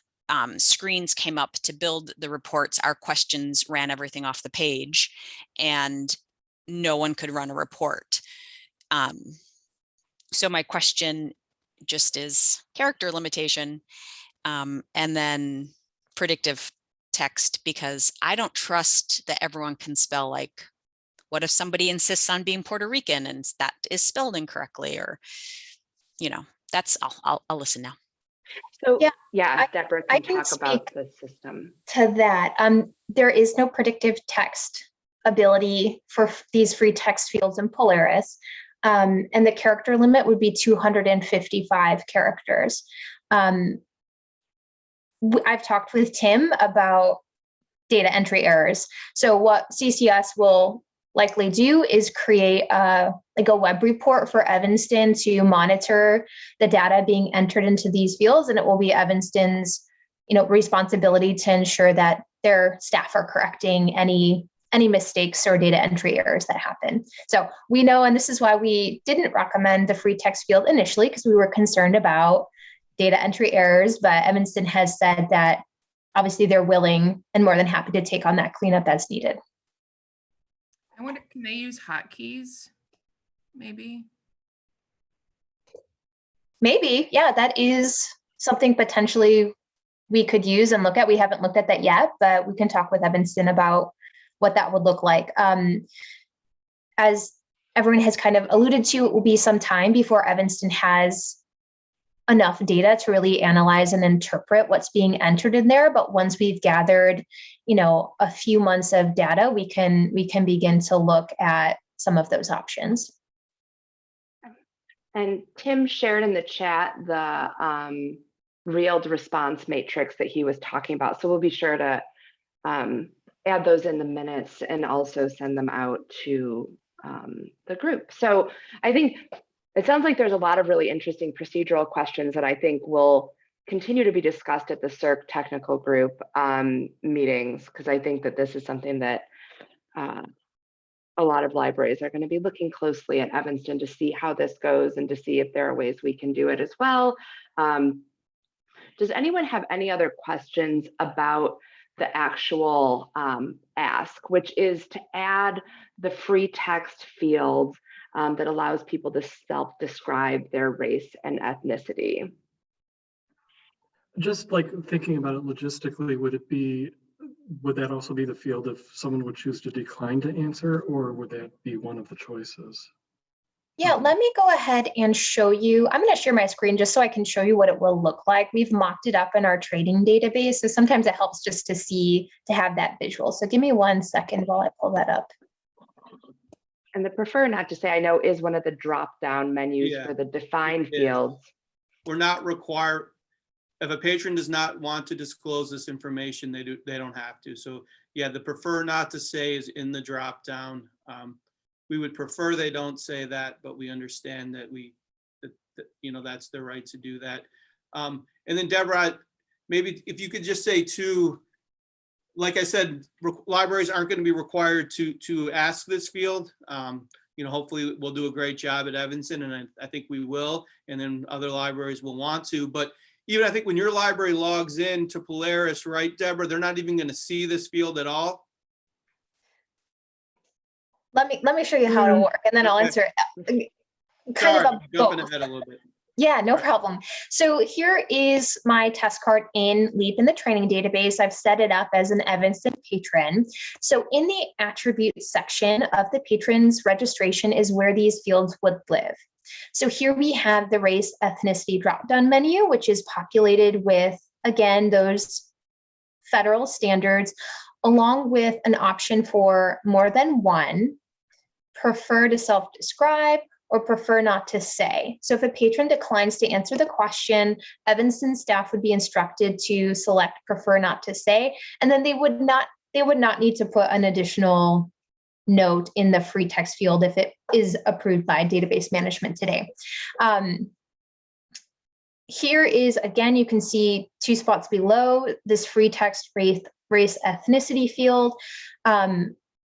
screens came up to build the reports, our questions ran everything off the page and no one could run a report. So my question just is character limitation, and then predictive text, because I don't trust that everyone can spell. Like, what if somebody insists on being Puerto Rican and that is spelled incorrectly, or, you know, that's, I'll listen now. So yeah, Deborah can talk about the system. To that, there is no predictive text ability for these free text fields in Polaris. And the character limit would be 255 characters. I've talked with Tim about data entry errors. So what CCS will likely do is create like a web report for Evanston to monitor the data being entered into these fields, and it will be Evanston's, you know, responsibility to ensure that their staff are correcting any mistakes or data entry errors that happen. So we know, and this is why we didn't recommend the free text field initially, because we were concerned about data entry errors, but Evanston has said that obviously they're willing and more than happy to take on that cleanup that's needed. I wonder, can they use hotkeys? Maybe. Maybe, yeah, that is something potentially we could use and look at. We haven't looked at that yet, but we can talk with Evanston about what that would look like. As everyone has kind of alluded to, it will be some time before Evanston has enough data to really analyze and interpret what's being entered in there. But once we've gathered, you know, a few months of data, we can begin to look at some of those options. And Tim shared in the chat the reeled response matrix that he was talking about. So we'll be sure to add those in the minutes and also send them out to the group. So I think it sounds like there's a lot of really interesting procedural questions that I think will continue to be discussed at the CERC technical group meetings, because I think that this is something that a lot of libraries are going to be looking closely at Evanston to see how this goes and to see if there are ways we can do it as well. Does anyone have any other questions about the actual ask, which is to add the free text field that allows people to self-describe their race and ethnicity? Just like thinking about it logistically, would that also be the field if someone would choose to decline to answer, or would that be one of the choices? Yeah, let me go ahead and show you. I'm going to share my screen just so I can show you what it will look like. We've mocked it up in our trading database, so sometimes it helps just to have that visual. So give me 1 second while I pull that up. And the prefer not to say, I know, is one of the drop-down menus for the defined fields. We're not required, if a patron does not want to disclose this information, they don't have to. So yeah, the prefer not to say is in the drop-down. We would prefer they don't say that, but we understand that you know, that's their right to do that. And then Deborah, maybe if you could just say too, like I said, libraries aren't going to be required to ask this field. You know, hopefully we'll do a great job at Evanston, and I think we will, and then other libraries will want to. But even I think when your library logs in to Polaris, right, Deborah, they're not even going to see this field at all. Let me show you how it'll work, and then I'll answer kind of jumping ahead a little bit. Yeah, no problem. So here is my test card in LEAP in the training database. I've set it up as an Evanston patron. So in the attributes section of the patron's registration is where these fields would live. So here we have the race ethnicity drop-down menu, which is populated with, again, those federal standards, along with an option for more than one, prefer to self-describe, or prefer not to say. So if a patron declines to answer the question, Evanston staff would be instructed to select prefer not to say, and then they would not need to put an additional note in the free text field if it is approved by database management today. Here is, again, you can see 2 spots below this free text race ethnicity field.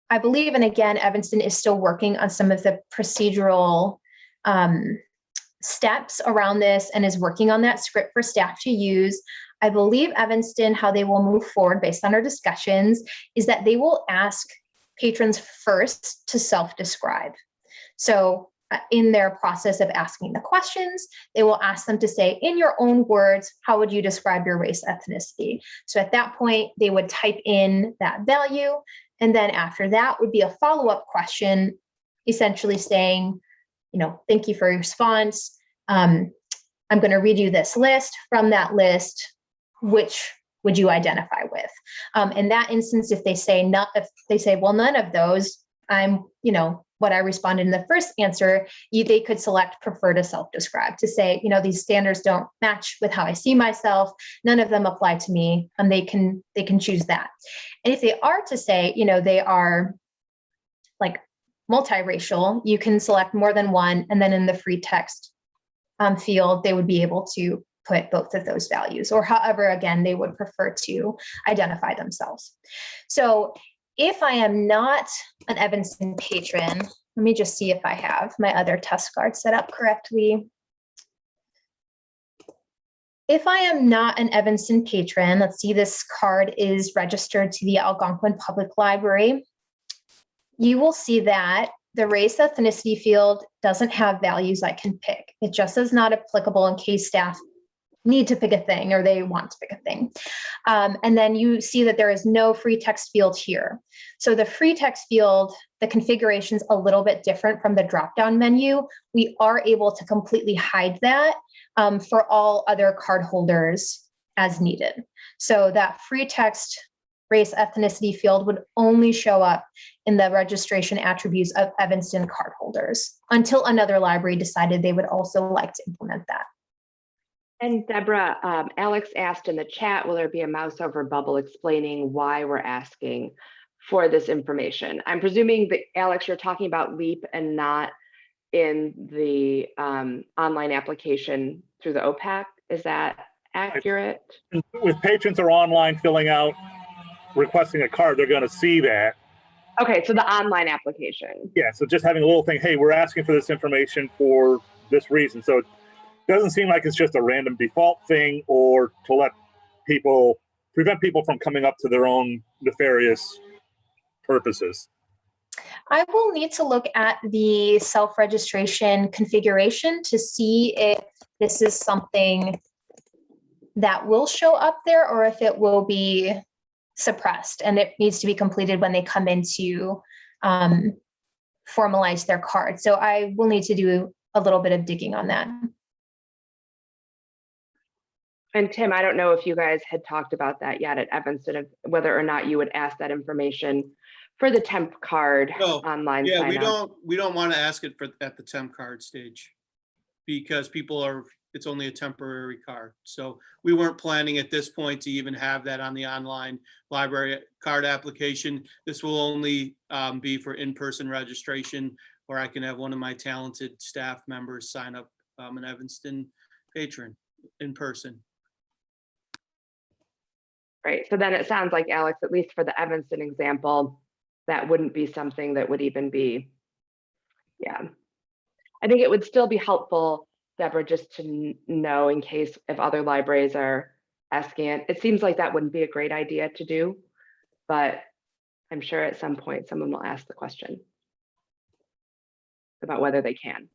I believe, and again, Evanston is still working on some of the procedural steps around this and is working on that script for staff to use. I believe Evanston, how they will move forward based on our discussions, is that they will ask patrons first to self-describe. So in their process of asking the questions, they will ask them to say, in your own words, how would you describe your race ethnicity? So at that point, they would type in that value. And then after that would be a follow-up question, essentially saying, thank you for your response. I'm going to read you this list. From that list, which would you identify with? In that instance, if they say well, none of those, I'm, what I responded in the first answer, they could select prefer to self-describe to say, these standards don't match with how I see myself. None of them apply to me, and they can choose that. And if they are to say, they are like multiracial, you can select more than one, and then in the free text field, they would be able to put both of those values, or however, again, they would prefer to identify themselves. So if I am not an Evanston patron, let me just see if I have my other test card set up correctly. If I am not an Evanston patron, let's see, this card is registered to the Algonquin Public Library. You will see that the race ethnicity field doesn't have values I can pick. It just is not applicable in case staff need to pick a thing or they want to pick a thing. And then you see that there is no free text field here. So the free text field, the configuration is a little bit different from the drop-down menu. We are able to completely hide that for all other card holders as needed. So that free text race ethnicity field would only show up in the registration attributes of Evanston card holders until another library decided they would also like to implement that. And Deborah, Alex asked in the chat, will there be a mouse over bubble explaining why we're asking for this information? I'm presuming that, Alex, you're talking about LEAP and not in the online application through the OPAC. Is that accurate? If patrons are online filling out, requesting a card, they're going to see that. Okay, so the online application. Yeah, so just having a little thing, hey, we're asking for this information for this reason. So it doesn't seem like it's just a random default thing or to let people, prevent people from coming up to their own nefarious purposes. I will need to look at the self-registration configuration to see if this is something that will show up there or if it will be suppressed and it needs to be completed when they come in to formalize their card. So I will need to do a little bit of digging on that. And Tim, I don't know if you guys had talked about that yet at Evanston, of whether or not you would ask that information for the temp card online. Yeah, we don't want to ask it at the temp card stage because it's only a temporary card. So we weren't planning at this point to even have that on the online library card application. This will only be for in-person registration, where I can have one of my talented staff members sign up an Evanston patron in person. Right, so then it sounds like, Alex, at least for the Evanston example, that wouldn't be something that would even be, yeah. I think it would still be helpful, Deborah, just to know in case if other libraries are asking it. It seems like that wouldn't be a great idea to do, but I'm sure at some point someone will ask the question about whether they can.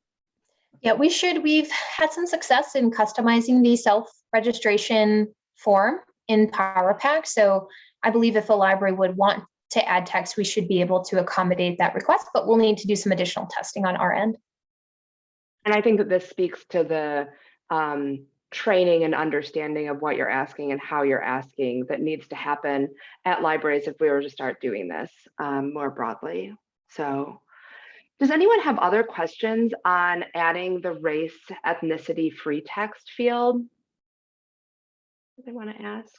Yeah, we've had some success in customizing the self-registration form in PowerPack. So I believe if a library would want to add text, we should be able to accommodate that request, but we'll need to do some additional testing on our end. And I think that this speaks to the training and understanding of what you're asking and how you're asking that needs to happen at libraries if we were to start doing this more broadly. So Does anyone have other questions on adding the race ethnicity free text field? What they want to ask?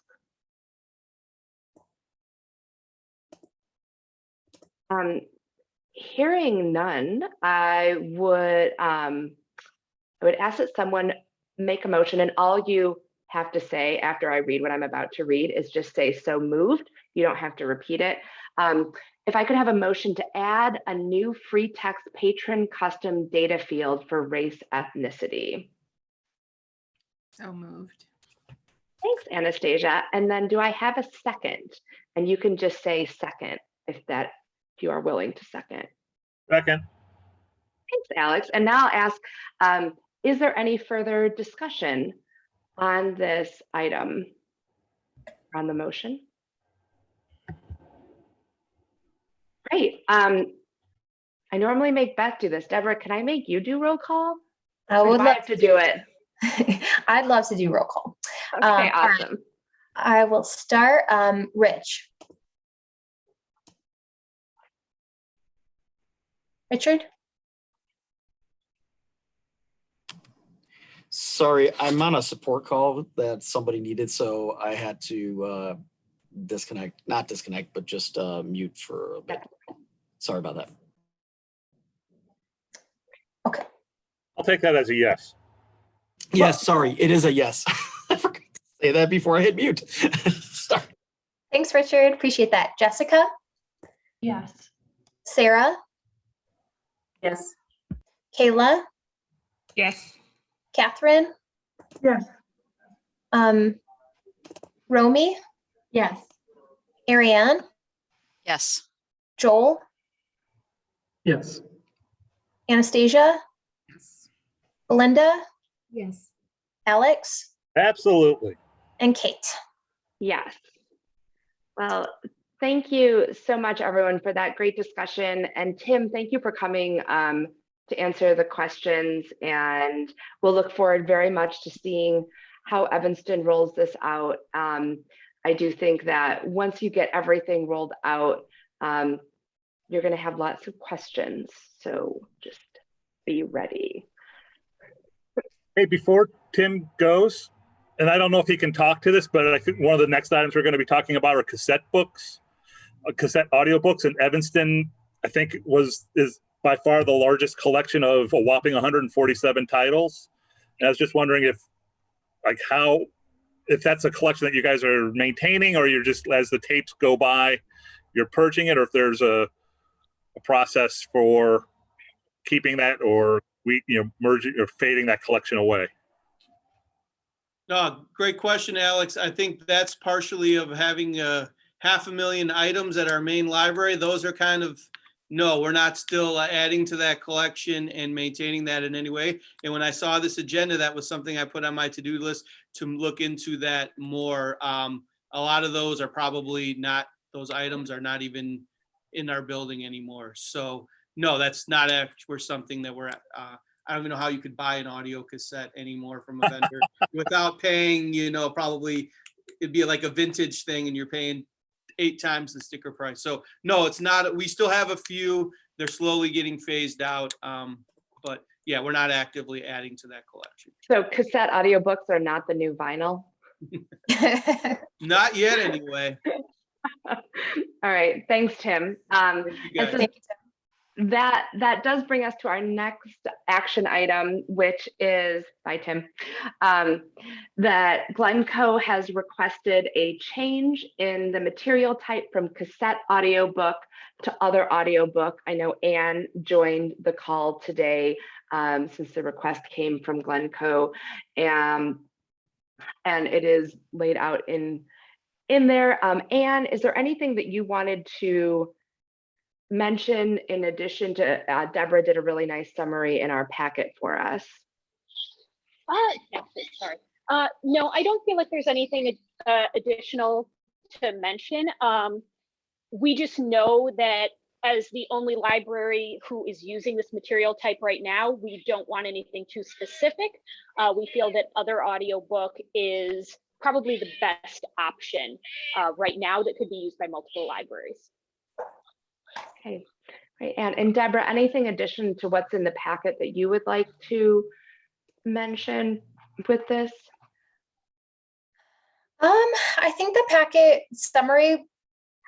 Hearing none, I would ask that someone make a motion, and all you have to say after I read what I'm about to read is just say "so moved." You don't have to repeat it. If I could have a motion to add a new free text patron custom data field for race ethnicity. So moved. Thanks, Anastasia. And then do I have a second? And you can just say second if you are willing to second. Second. Thanks, Alex. And now I'll ask, is there any further discussion on this item, on the motion? Great. I normally make Beth do this. Deborah, can I make you do roll call? I would love to do it. I'd love to do roll call. Okay, all right. awesome. I will start. Rich. Richard? Sorry, I'm on a support call that somebody needed, so I had to not disconnect, but just mute for a bit. Sorry about that. Okay. I'll take that as a yes. Yes, sorry, it is a yes. I forgot to say that before I hit mute. Sorry. Thanks, Richard. Appreciate that. Jessica? Yes. Sarah? Yes. Kayla? Yes. Catherine? Yes. Romy? Yes. Ariane? Yes. Joel? Yes. Anastasia? Yes. Belinda? Yes. Alex? Absolutely. And Kate? Yes. Well, thank you so much, everyone, for that great discussion. And Tim, thank you for coming to answer the questions. And we'll look forward very much to seeing how Evanston rolls this out. I do think that once you get everything rolled out, you're going to have lots of questions. So just be ready. Hey, before Tim goes, and I don't know if he can talk to this, but I think one of the next items we're going to be talking about are cassette books, cassette audiobooks. And Evanston, I think, is by far the largest collection of a whopping 147 titles. And I was just wondering if that's a collection that you guys are maintaining, or you're just, as the tapes go by, you're purging it, or if there's a process for keeping that, or merging or fading that collection away. No, great question, Alex. I think that's partially of having 500,000 items at our main library. Those are kind of, no, we're not still adding to that collection and maintaining that in any way. And when I saw this agenda, that was something I put on my to-do list to look into that more. A lot of those are probably not, those items are not even in our building anymore. So no, that's not actually something that we're I don't even know how you could buy an audio cassette anymore from a vendor without paying, probably it'd be like a vintage thing and you're paying 8 times the sticker price. So no, it's not. We still have a few. They're slowly getting phased out. But yeah, we're not actively adding to that collection. So cassette audiobooks are not the new vinyl? Not yet anyway. All right, thanks, Tim. Thank you guys. That does bring us to our next action item, which is, bye Tim, that Glencoe has requested a change in the material type from cassette audiobook to other audiobook. I know Anne joined the call today since the request came from Glencoe, and it is laid out in there. Anne, is there anything that you wanted to mention in addition to Deborah did a really nice summary in our packet for us? Sorry. No, I don't feel like there's anything additional to mention. We just know that as the only library who is using this material type right now, we don't want anything too specific. We feel that other audiobook is probably the best option right now that could be used by multiple libraries. Okay, Right, and Deborah, anything addition to what's in the packet that you would like to mention with this? I think the packet summary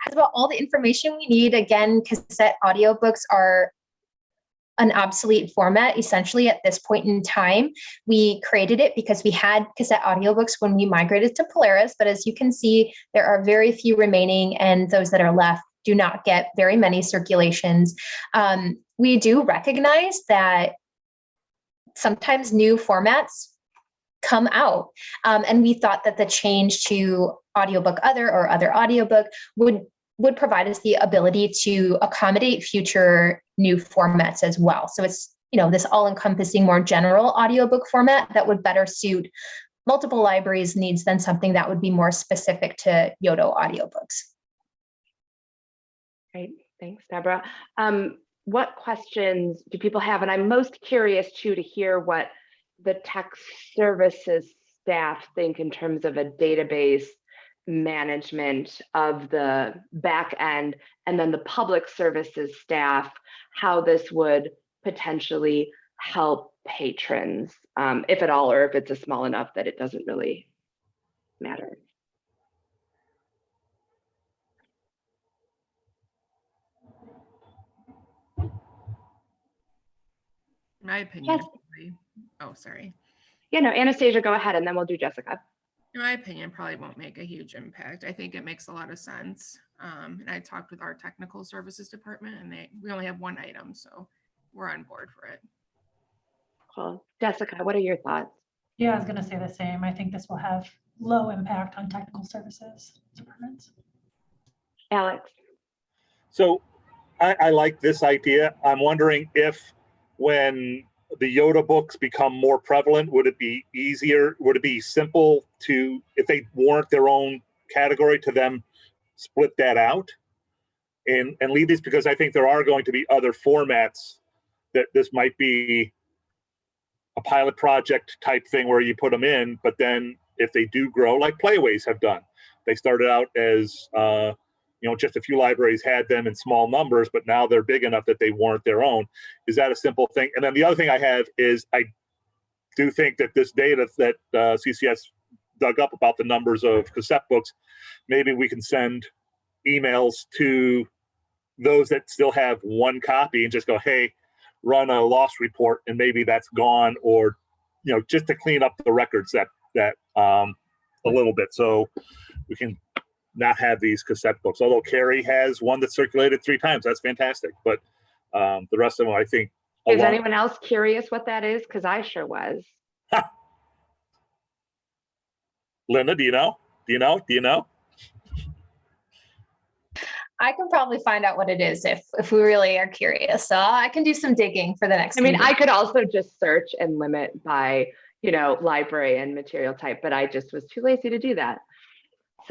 has about all the information we need. Again, cassette audiobooks are an obsolete format essentially at this point in time. We created it because we had cassette audiobooks when we migrated to Polaris, but as you can see, there are very few remaining, and those that are left do not get very many circulations. We do recognize that sometimes new formats come out, and we thought that the change to audiobook other or other audiobook would provide us the ability to accommodate future new formats as well. So it's, you know, this all-encompassing, more general audiobook format that would better suit multiple libraries' needs than something that would be more specific to Yodo audiobooks. Great, thanks, Deborah. What questions do people have? And I'm most curious too to hear what the tech services staff think in terms of a database management of the back end, and then the public services staff, how this would potentially help patrons, if at all, or if it's a small enough that it doesn't really matter. In my opinion, Yes. oh, sorry. Yeah, no, Anastasia, go ahead, and then we'll do Jessica. In my opinion, probably won't make a huge impact. I think it makes a lot of sense. And I talked with our technical services department, and we only have one item, so we're on board for it. Cool. Jessica, what are your thoughts? Yeah, I was going to say the same. I think this will have low impact on technical services departments. Alex. So I like this idea. I'm wondering if when the Yoda books become more prevalent, would it be easier, would it be simple to, if they warrant their own category, to them split that out and leave these? Because I think there are going to be other formats that this might be a pilot project type thing where you put them in, but then if they do grow, like Playways have done, they started out as you know, just a few libraries had them in small numbers, but now they're big enough that they warrant their own. Is that a simple thing? And then the other thing I have is I do think that this data that CCS dug up about the numbers of cassette books, maybe we can send emails to those that still have one copy and just go, hey, run a loss report, and maybe that's gone, or, you know, just to clean up the records that a little bit, so we can not have these cassette books. Although Carrie has one that circulated 3 times, that's fantastic. But the rest of them, I think. Is anyone else curious what that is? Because I sure was. Linda, do you know? Do you know? Do you know? I can probably find out what it is if we really are curious. So I can do some digging for the next. I mean, meeting. I could also just search and limit by, you know, library and material type, but I just was too lazy to do that.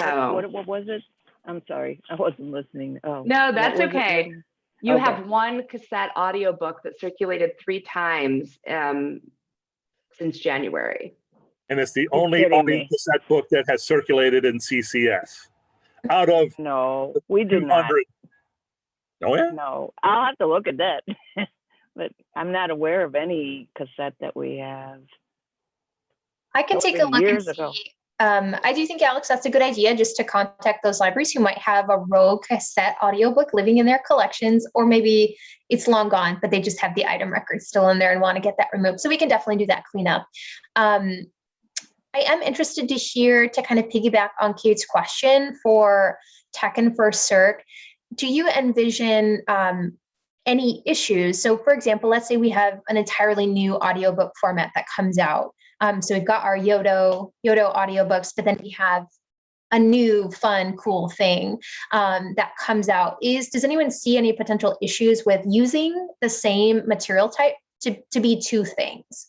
So what was it? I'm sorry, I wasn't listening. Oh, no, that's okay. You Okay. have one cassette audiobook that circulated 3 times since January. And it's the only audio cassette book that has circulated in CCS. Out of no, we did not. Oh yeah. No, I'll have to look at that, but I'm not aware of any cassette that we have. I can take a look years and see. ago. I do think, Alex, that's a good idea, just to contact those libraries who might have a rogue cassette audiobook living in their collections, or maybe it's long gone, but they just have the item record still in there and want to get that removed. So we can definitely do that cleanup. I am interested to hear, to kind of piggyback on Kate's question for tech and for CERC, do you envision any issues? So for example, let's say we have an entirely new audiobook format that comes out. So we've got our Yodo audiobooks, but then we have a new fun, cool thing that comes out. Does anyone see any potential issues with using the same material type to be 2 things?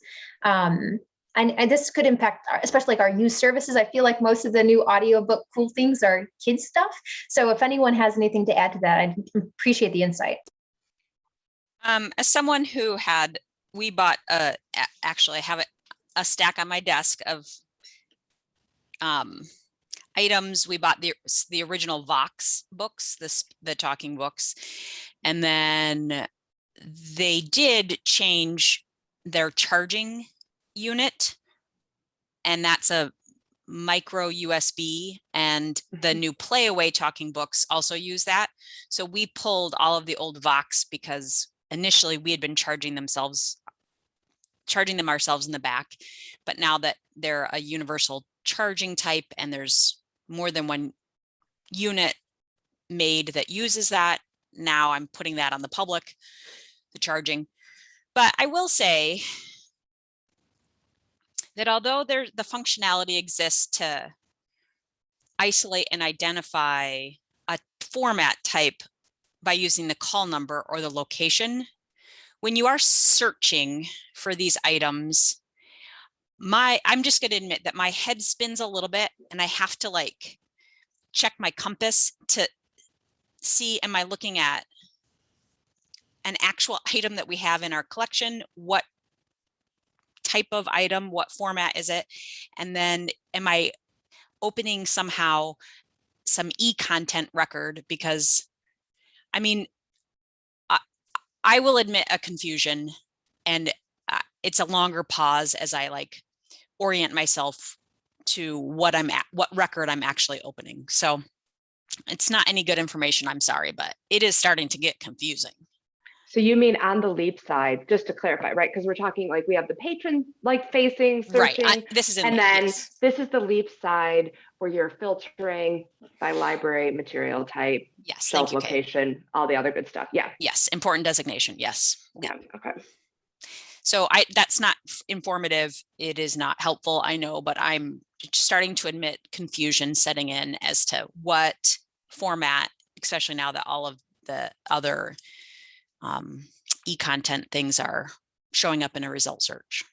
And this could impact, especially like our youth services. I feel like most of the new audiobook cool things are kids stuff. So if anyone has anything to add to that, I'd appreciate the insight. As someone who we bought actually I have a stack on my desk of items. We bought the original Vox books, the talking books, And then they did change their charging unit, and that's a micro USB, and the new Playaway talking books also use that. So we pulled all of the old Vox because initially we had been charging them ourselves in the back, but now that they're a universal charging type and there's more than one unit made that uses that, now I'm putting that on the public, the charging. But I will say that although the functionality exists to isolate and identify a format type by using the call number or the location, when you are searching for these items, I'm just going to admit that my head spins a little bit, and I have to like check my compass to see, am I looking at an actual item that we have in our collection? What type of item, what format is it? And then am I opening somehow some e-content record? Because I mean, I will admit a confusion, and it's a longer pause as I like orient myself to what record I'm actually opening. So it's not any good information, I'm sorry, but it is starting to get confusing. So you mean on the LEAP side, just to clarify, right? Because we're talking like we have the patron like facing, searching, right. This is in and LEAP, then yes. This is the LEAP side where you're filtering by library, material type, yes, shelf location, all the other good stuff. Yeah. Yes, important designation. Yes. Yeah. Okay. So that's not informative. It is not helpful, I know, but I'm starting to admit confusion setting in as to what format, especially now that all of the other e-content things are showing up in a result search.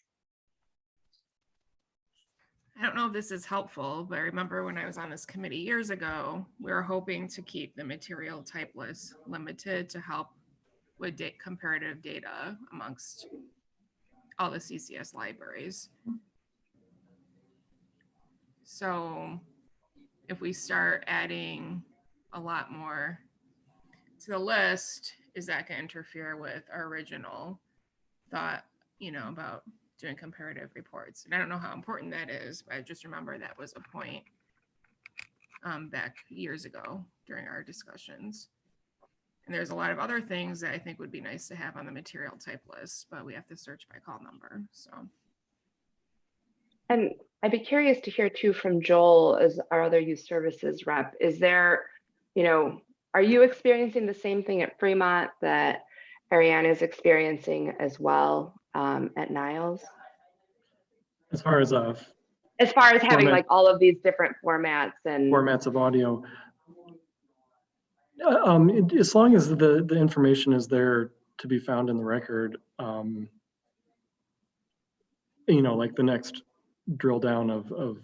I don't know if this is helpful, but I remember when I was on this committee years ago, we were hoping to keep the material type list limited to help with comparative data amongst all the CCS libraries. So if we start adding a lot more to the list, is that going to interfere with our original thought, about doing comparative reports? And I don't know how important that is, but I just remember that was a point back years ago during our discussions. And there's a lot of other things that I think would be nice to have on the material type list, but we have to search by call number. So. And I'd be curious to hear too from Joel as our other youth services rep. Is there, are you experiencing the same thing at Fremont that Ariane is experiencing as well at Niles? As far as having like all of these different formats and formats of audio, as long as the information is there to be found in the record, like the next drill down of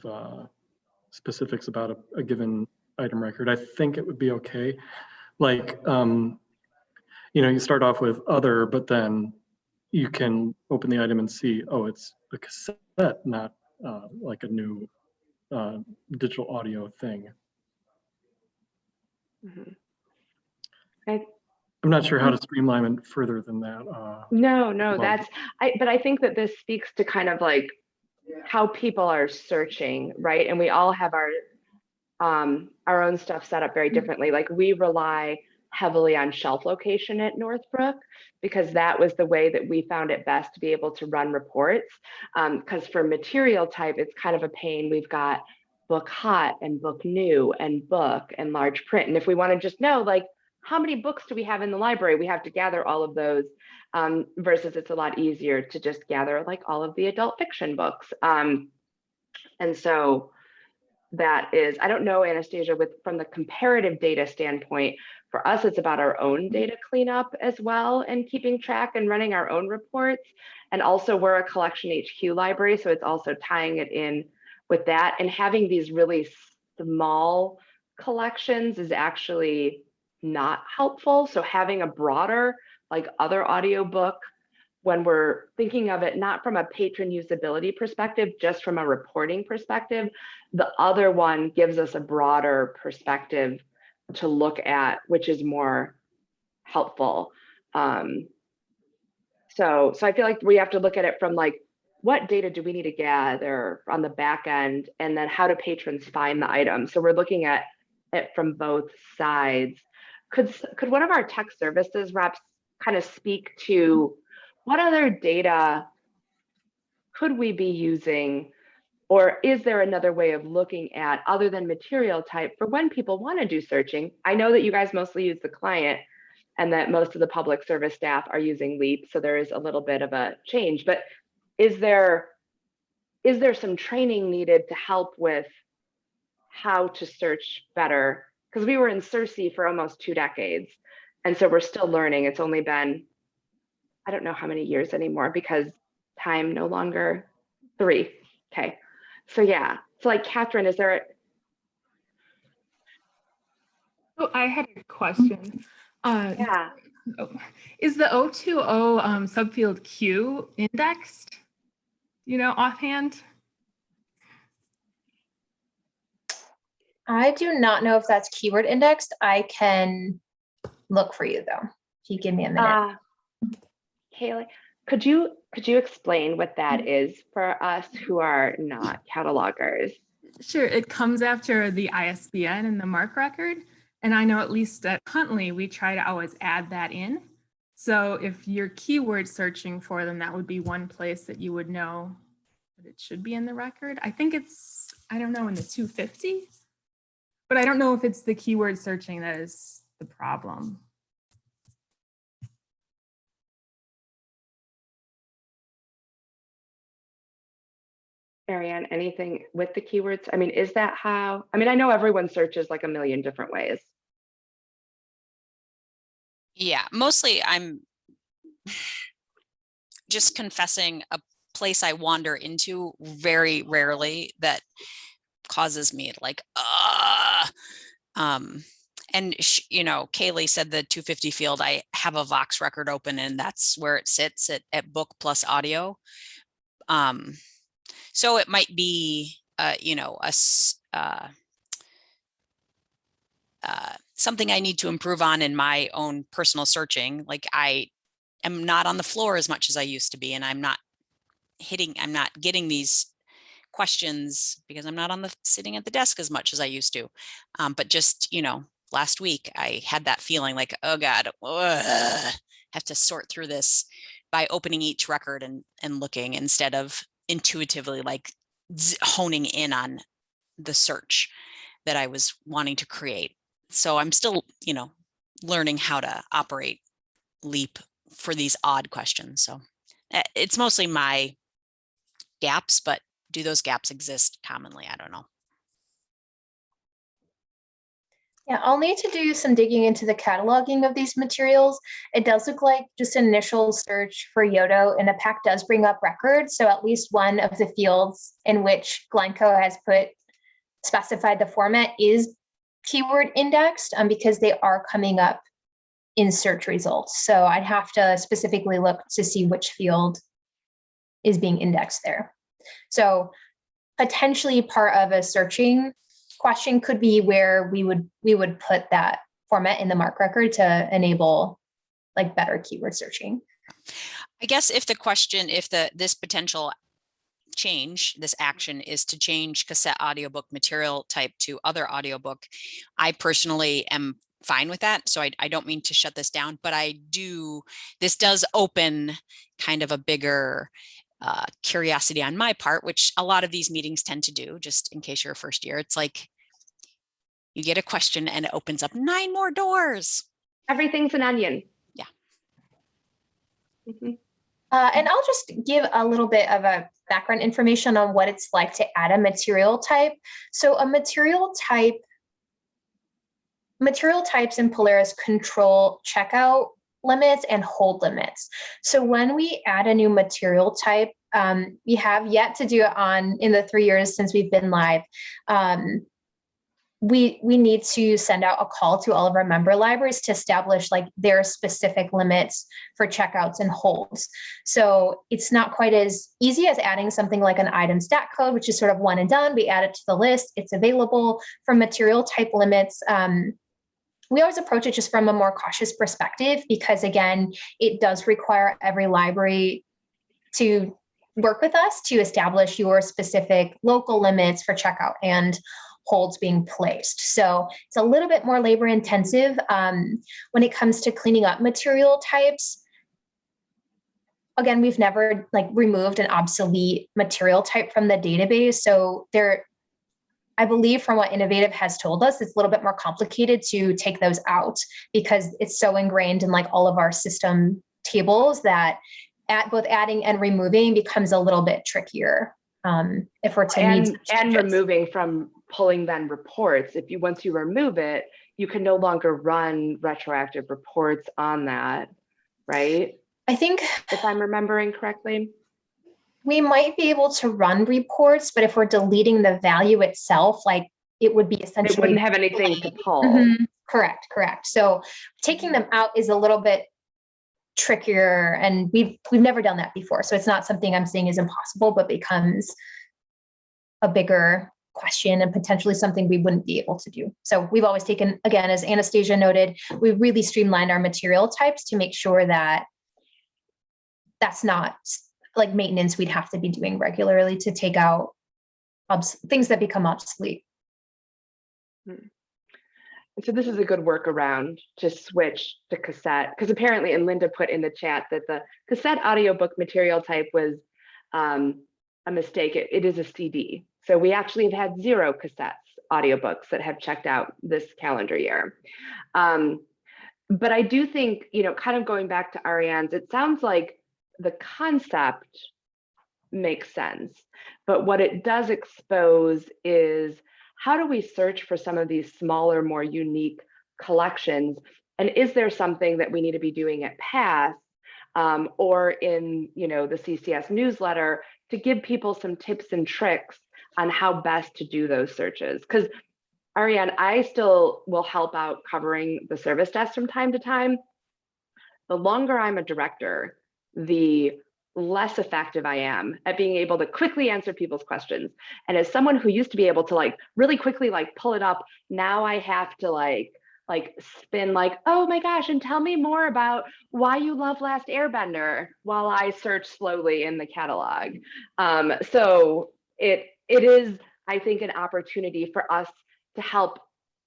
specifics about a given item record, I think it would be okay. Like, you start off with other, but then you can open the item and see, oh, it's a cassette, not like a new digital audio thing. Mm-hmm. I'm not sure how to streamline it further than that. No, but I think that this speaks to kind of like how people are searching, right? And we all have our own stuff set up very differently. Like we rely heavily on shelf location at Northbrook because that was the way that we found it best to be able to run reports. Because for material type, it's kind of a pain. We've got book hot and book new and book and large print. And if we want to just know like, how many books do we have in the library? We have to gather all of those versus it's a lot easier to just gather like all of the adult fiction books. And so that is, I don't know, Anastasia, from the comparative data standpoint, for us, it's about our own data cleanup as well and keeping track and running our own reports. And also we're a collection HQ library, so it's also tying it in with that. And having these really small collections is actually not helpful. So having a broader, like other audiobook, when we're thinking of it, not from a patron usability perspective, just from a reporting perspective, the other one gives us a broader perspective to look at, which is more helpful. So I feel like we have to look at it from like, what data do we need to gather on the back end, and then how do patrons find the item? So we're looking at it from both sides. Could one of our tech services reps kind of speak to what other data could we be using, or is there another way of looking at other than material type for when people want to do searching? I know that you guys mostly use the client and that most of the public service staff are using LEAP, so there is a little bit of a change, but is there some training needed to help with how to search better? Because we were in CERC for almost 2 decades, and so we're still learning. It's only been, I don't know how many years anymore because time no longer 3. Okay, so yeah, so like Catherine, is there Oh, I had a question. Yeah. Is the 020 subfield Q indexed? Offhand? I do not know if that's keyword indexed. I can look for you though. If you give me a minute. Kaylee, could you explain what that is for us who are not catalogers? Sure, it comes after the ISBN and the MARC record. And I know at least at Huntley, we try to always add that in. So if you're keyword searching for them, that would be one place that you would know that it should be in the record. I think it's, I don't know, in the 250, but I don't know if it's the keyword searching that is the problem. Ariane, anything with the keywords? I mean, is that how, I mean, I know everyone searches like a million different ways. Yeah, mostly I'm just confessing a place I wander into very rarely that causes me like, and Kaylee said the 250 field, I have a Vox record open and that's where it sits at book plus audio. So it might be, something I need to improve on in my own personal searching. Like I am not on the floor as much as I used to be, and I'm not getting these questions because I'm not sitting at the desk as much as I used to. But just, last week I had that feeling like, oh God, have to sort through this by opening each record and looking instead of intuitively like honing in on the search that I was wanting to create. So I'm still, learning how to operate LEAP for these odd questions. So it's mostly my gaps, but do those gaps exist commonly? I don't know. Yeah, I'll need to do some digging into the cataloging of these materials. It does look like just an initial search for Yodo, and the pack does bring up records. So at least one of the fields in which Glencoe has specified the format is keyword indexed because they are coming up in search results. So I'd have to specifically look to see which field is being indexed there. So potentially part of a searching question could be where we would put that format in the MARC record to enable like better keyword searching. I guess if this potential change, this action is to change cassette audiobook material type to other audiobook, I personally am fine with that. So I don't mean to shut this down, but this does open kind of a bigger curiosity on my part, which a lot of these meetings tend to do, just in case you're a first year. It's like you get a question and it opens up 9 more doors. Everything's an onion. Yeah. Mm-hmm. And I'll just give a little bit of a background information on what it's like to add a material type. So a material types in Polaris control checkout limits and hold limits. So when we add a new material type, we have yet to do it in the 3 years since we've been live. We need to send out a call to all of our member libraries to establish like their specific limits for checkouts and holds. So it's not quite as easy as adding something like an item stat code, which is sort of one and done. We add it to the list, it's available. For material type limits, we always approach it just from a more cautious perspective, because again, it does require every library to work with us to establish your specific local limits for checkout and holds being placed. So it's a little bit more labor intensive. When it comes to cleaning up material types, again, we've never like removed an obsolete material type from the database. So there, I believe from what Innovative has told us, it's a little bit more complicated to take those out because it's so ingrained in like all of our system tables that at both adding and removing becomes a little bit trickier. If we're to and removing from pulling then reports. If you, once you remove it, you can no longer run retroactive reports on that, right? I think if I'm remembering correctly. We might be able to run reports, but if we're deleting the value itself, like it would be essentially. It wouldn't have anything to pull. Mm-hmm. Correct. So taking them out is a little bit trickier, and we've never done that before. So it's not something I'm saying is impossible, but becomes a bigger question and potentially something we wouldn't be able to do. So we've always taken, again, as Anastasia noted, we really streamlined our material types to make sure that that's not like maintenance we'd have to be doing regularly to take out things that become obsolete. So this is a good workaround to switch to cassette, because apparently, and Linda put in the chat that the cassette audiobook material type was a mistake. It is a CD. So we actually have had 0 cassettes audiobooks that have checked out this calendar year. But I do think, kind of going back to Ariane's, it sounds like the concept makes sense, but what it does expose is how do we search for some of these smaller, more unique collections? And is there something that we need to be doing at PASS or in the CCS newsletter to give people some tips and tricks on how best to do those searches? Because Ariane, I still will help out covering the service desk from time to time. The longer I'm a director, the less effective I am at being able to quickly answer people's questions. And as someone who used to be able to really quickly pull it up, now I have to spin oh my gosh, and tell me more about why you love Last Airbender while I search slowly in the catalog. So it is, I think, an opportunity for us to help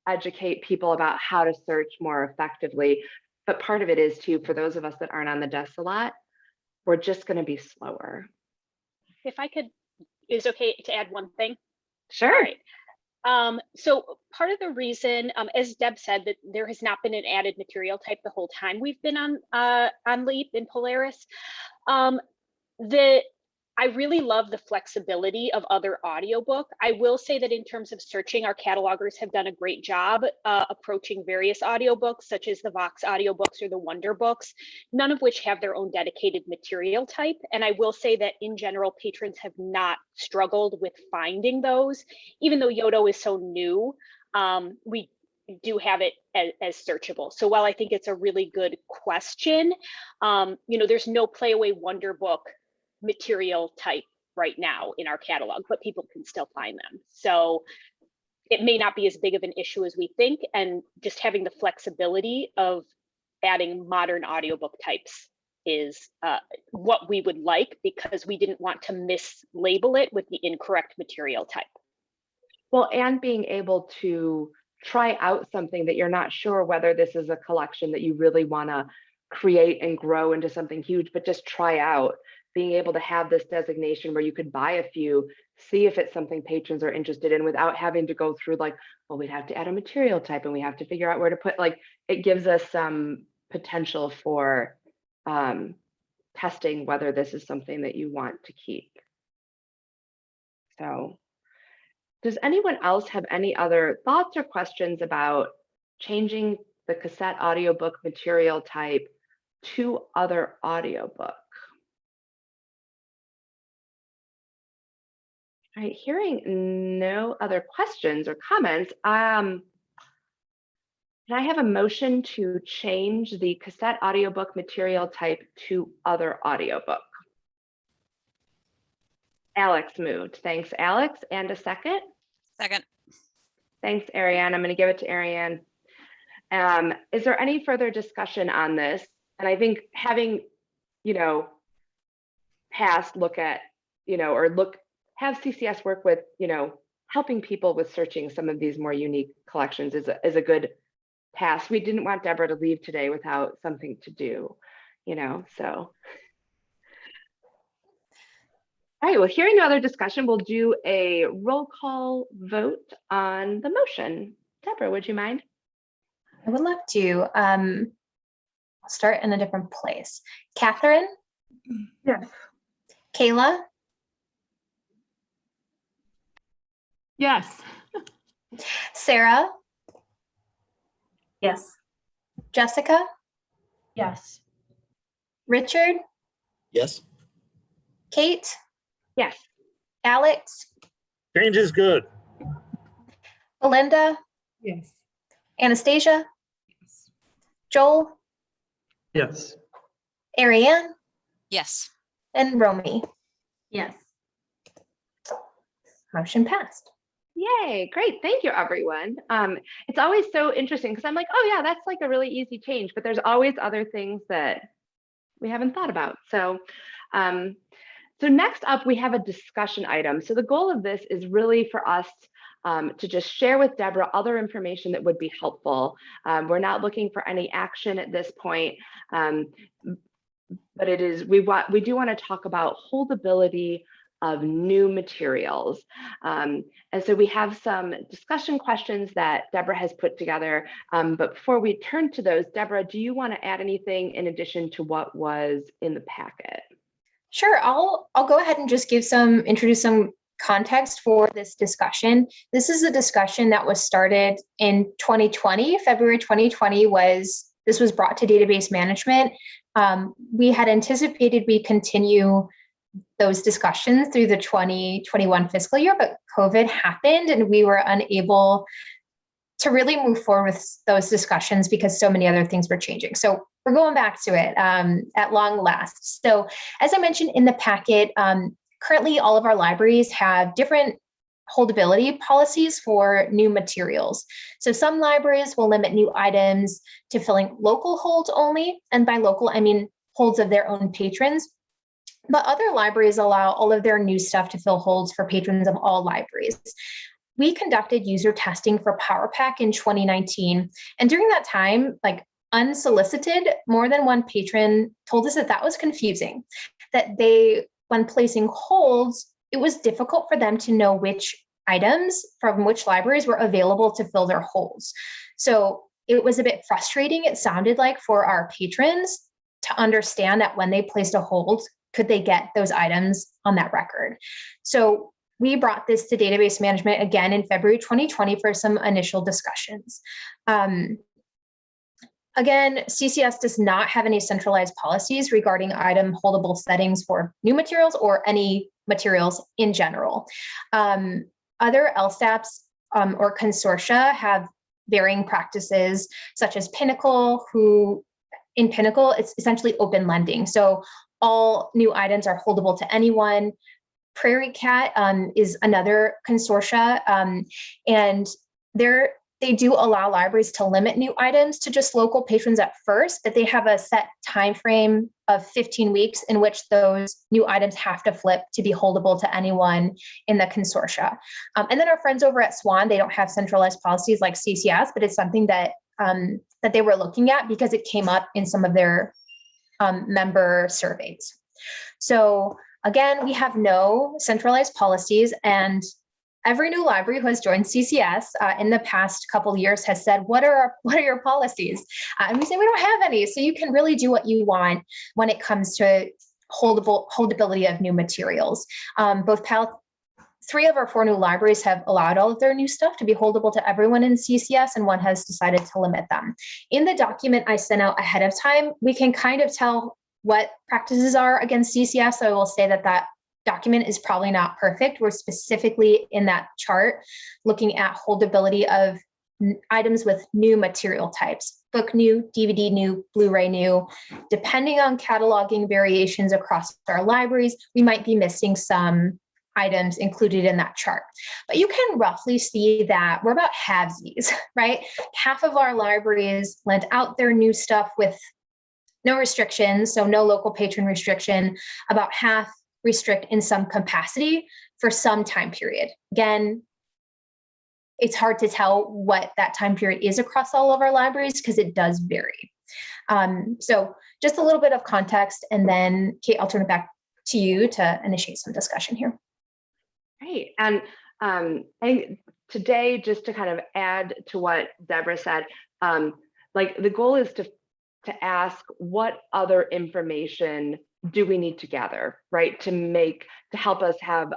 educate people about how to search more effectively. But part of it is too, for those of us that aren't on the desk a lot, we're just going to be slower. If I could, is it okay to add one thing? Sure. All right. So part of the reason, as Deb said, that there has not been an added material type the whole time we've been on LEAP in Polaris. I really love the flexibility of other audiobook. I will say that in terms of searching, our catalogers have done a great job approaching various audiobooks, such as the Vox audiobooks or the Wonder books, none of which have their own dedicated material type. And I will say that in general, patrons have not struggled with finding those. Even though Yodo is so new, we do have it as searchable. So while I think it's a really good question, there's no Play Away Wonder book material type right now in our catalog, but people can still find them. So it may not be as big of an issue as we think, and just having the flexibility of adding modern audiobook types is what we would like, because we didn't want to mislabel it with the incorrect material type. Well, and being able to try out something that you're not sure whether this is a collection that you really want to create and grow into something huge, but just try out. Being able to have this designation where you could buy a few, see if it's something patrons are interested in without having to go through well, we'd have to add a material type and we have to figure out where to put, it gives us some potential for testing whether this is something that you want to keep. So does anyone else have any other thoughts or questions about changing the cassette audiobook material type to other audiobook? All right, hearing no other questions or comments, can I have a motion to change the cassette audiobook material type to other audiobook? Alex moved. Thanks, Alex. And a second? Second. Thanks, Ariane. I'm going to give it to Ariane. Is there any further discussion on this? And I think having, past look at, have CCS work with, helping people with searching some of these more unique collections is a good pass. We didn't want Deborah to leave today without something to do, so. All right, well, hearing no other discussion, we'll do a roll call vote on the motion. Deborah, would you mind? I would love to. I'll start in a different place. Catherine? Yes. Kayla? Yes. Sarah? Yes. Jessica? Yes. Richard? Yes. Kate? Yes. Alex? Change is good. Belinda? Yes. Anastasia? Joel? Yes. Ariane? Yes. And Romy? Yes. Motion passed. Yay, great. Thank you, everyone. It's always so interesting because I'm like, oh yeah, that's like a really easy change, but there's always other things that we haven't thought about. So, so next up, we have a discussion item. So the goal of this is really for us to just share with Deborah other information that would be helpful. We're not looking for any action at this point, but it is, we do want to talk about holdability of new materials. And so we have some discussion questions that Deborah has put together. But before we turn to those, Deborah, do you want to add anything in addition to what was in the packet? Sure, I'll go ahead and just introduce some context for this discussion. This is a discussion that was started in 2020. February 2020 this was brought to database management. We had anticipated we continue those discussions through the 2021 fiscal year, but COVID happened and we were unable to really move forward with those discussions because so many other things were changing. So we're going back to it at long last. So as I mentioned in the packet, currently all of our libraries have different holdability policies for new materials. So some libraries will limit new items to filling local holds only. And by local, I mean holds of their own patrons. But other libraries allow all of their new stuff to fill holds for patrons of all libraries. We conducted user testing for PowerPack in 2019. And during that time, like unsolicited, more than one patron told us that was confusing, that when placing holds, it was difficult for them to know which items from which libraries were available to fill their holds. So it was a bit frustrating, it sounded like, for our patrons to understand that when they placed a hold, could they get those items on that record? So we brought this to database management again in February 2020 for some initial discussions. Again, CCS does not have any centralized policies regarding item holdable settings for new materials or any materials in general. Other LSAPs or consortia have varying practices, such as Pinnacle, in Pinnacle, it's essentially open lending. So all new items are holdable to anyone. Prairie Cat is another consortia, and they do allow libraries to limit new items to just local patrons at first, but they have a set time frame of 15 weeks in which those new items have to flip to be holdable to anyone in the consortia. And then our friends over at SWAN, they don't have centralized policies like CCS, but it's something that they were looking at because it came up in some of their member surveys. So again, we have no centralized policies, and every new library who has joined CCS in the past couple of years has said, what are your policies? And we say, we don't have any. So you can really do what you want when it comes to holdability of new materials. Three of our 4 new libraries have allowed all of their new stuff to be holdable to everyone in CCS, and one has decided to limit them. In the document I sent out ahead of time, we can kind of tell what practices are against CCS. So I will say that document is probably not perfect. We're specifically in that chart looking at holdability of items with new material types, book new, DVD new, Blu-ray new. Depending on cataloging variations across our libraries, we might be missing some items included in that chart. But you can roughly see that we're about halvesies, right? Half of our libraries lent out their new stuff with no restrictions, so no local patron restriction. About half restrict in some capacity for some time period. Again, it's hard to tell what that time period is across all of our libraries because it does vary. So just a little bit of context, and then Kate, I'll turn it back to you to initiate some discussion here. Great. And I think today, just to kind of add to what Deborah said, like the goal is to ask what other information do we need to gather, right? To help us have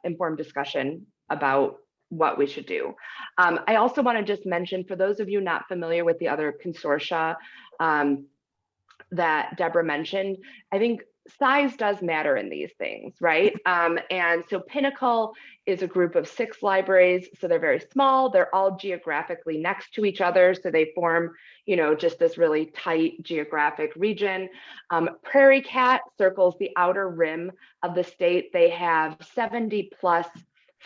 informed discussion about what we should do. I also want to just mention, for those of you not familiar with the other consortia that Deborah mentioned, I think size does matter in these things, right? And so Pinnacle is a group of 6 libraries, so they're very small. They're all geographically next to each other, so they form, you know, just this really tight geographic region. Prairie Cat circles the outer rim of the state. They have 70 plus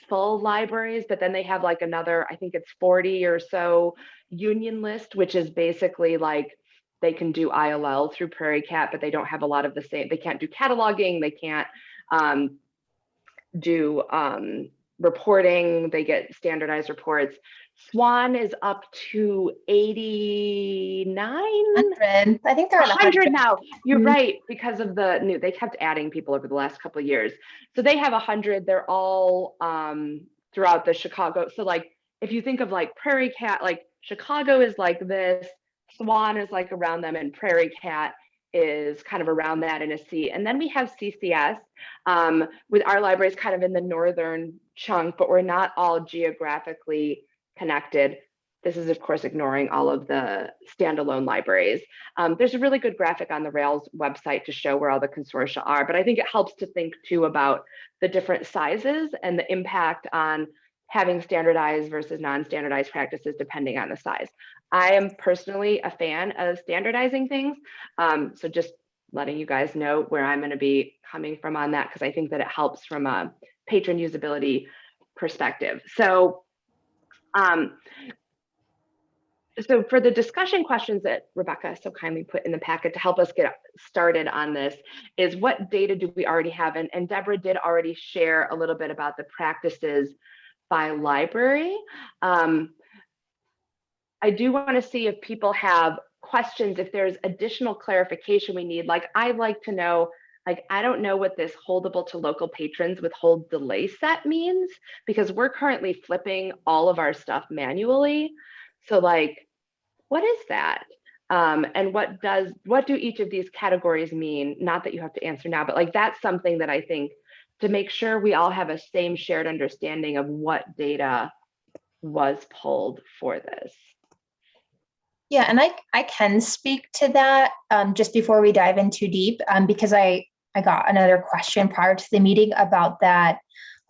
full libraries, but then they have like another, I think it's 40 or so union list, which is basically like they can do ILL through Prairie Cat, but they don't have a lot of the same, they can't do cataloging, they can't do reporting, they get standardized reports. Swan is up to 89? 100. I think they're at 100 now. You're right, because of the new, they kept adding people over the last couple of years. So they have 100, they're all throughout the Chicago. So like, if you think of like Prairie Cat, like Chicago is like this, Swan is like around them, and Prairie Cat is kind of around that in a C. And then we have CCS with our libraries kind of in the northern chunk, but we're not all geographically connected. This is, of course, ignoring all of the standalone libraries. There's a really good graphic on the Rails website to show where all the consortia are, but I think it helps to think too about the different sizes and the impact on having standardized versus non-standardized practices depending on the size. I am personally a fan of standardizing things. So just letting you guys know where I'm going to be coming from on that, because I think that it helps from a patron usability perspective. So for the discussion questions that Rebecca so kindly put in the packet to help us get started on this is, what data do we already have? And Deborah did already share a little bit about the practices by library. I do want to see if people have questions, if there's additional clarification we need. Like, I'd like to know, like, I don't know what this holdable to local patrons with hold delay set means, because we're currently flipping all of our stuff manually. So like, what is that? And what do each of these categories mean? Not that you have to answer now, but like, that's something that I think, to make sure we all have a same shared understanding of what data was pulled for this. Yeah, and I can speak to that just before we dive in too deep, because I got another question prior to the meeting about that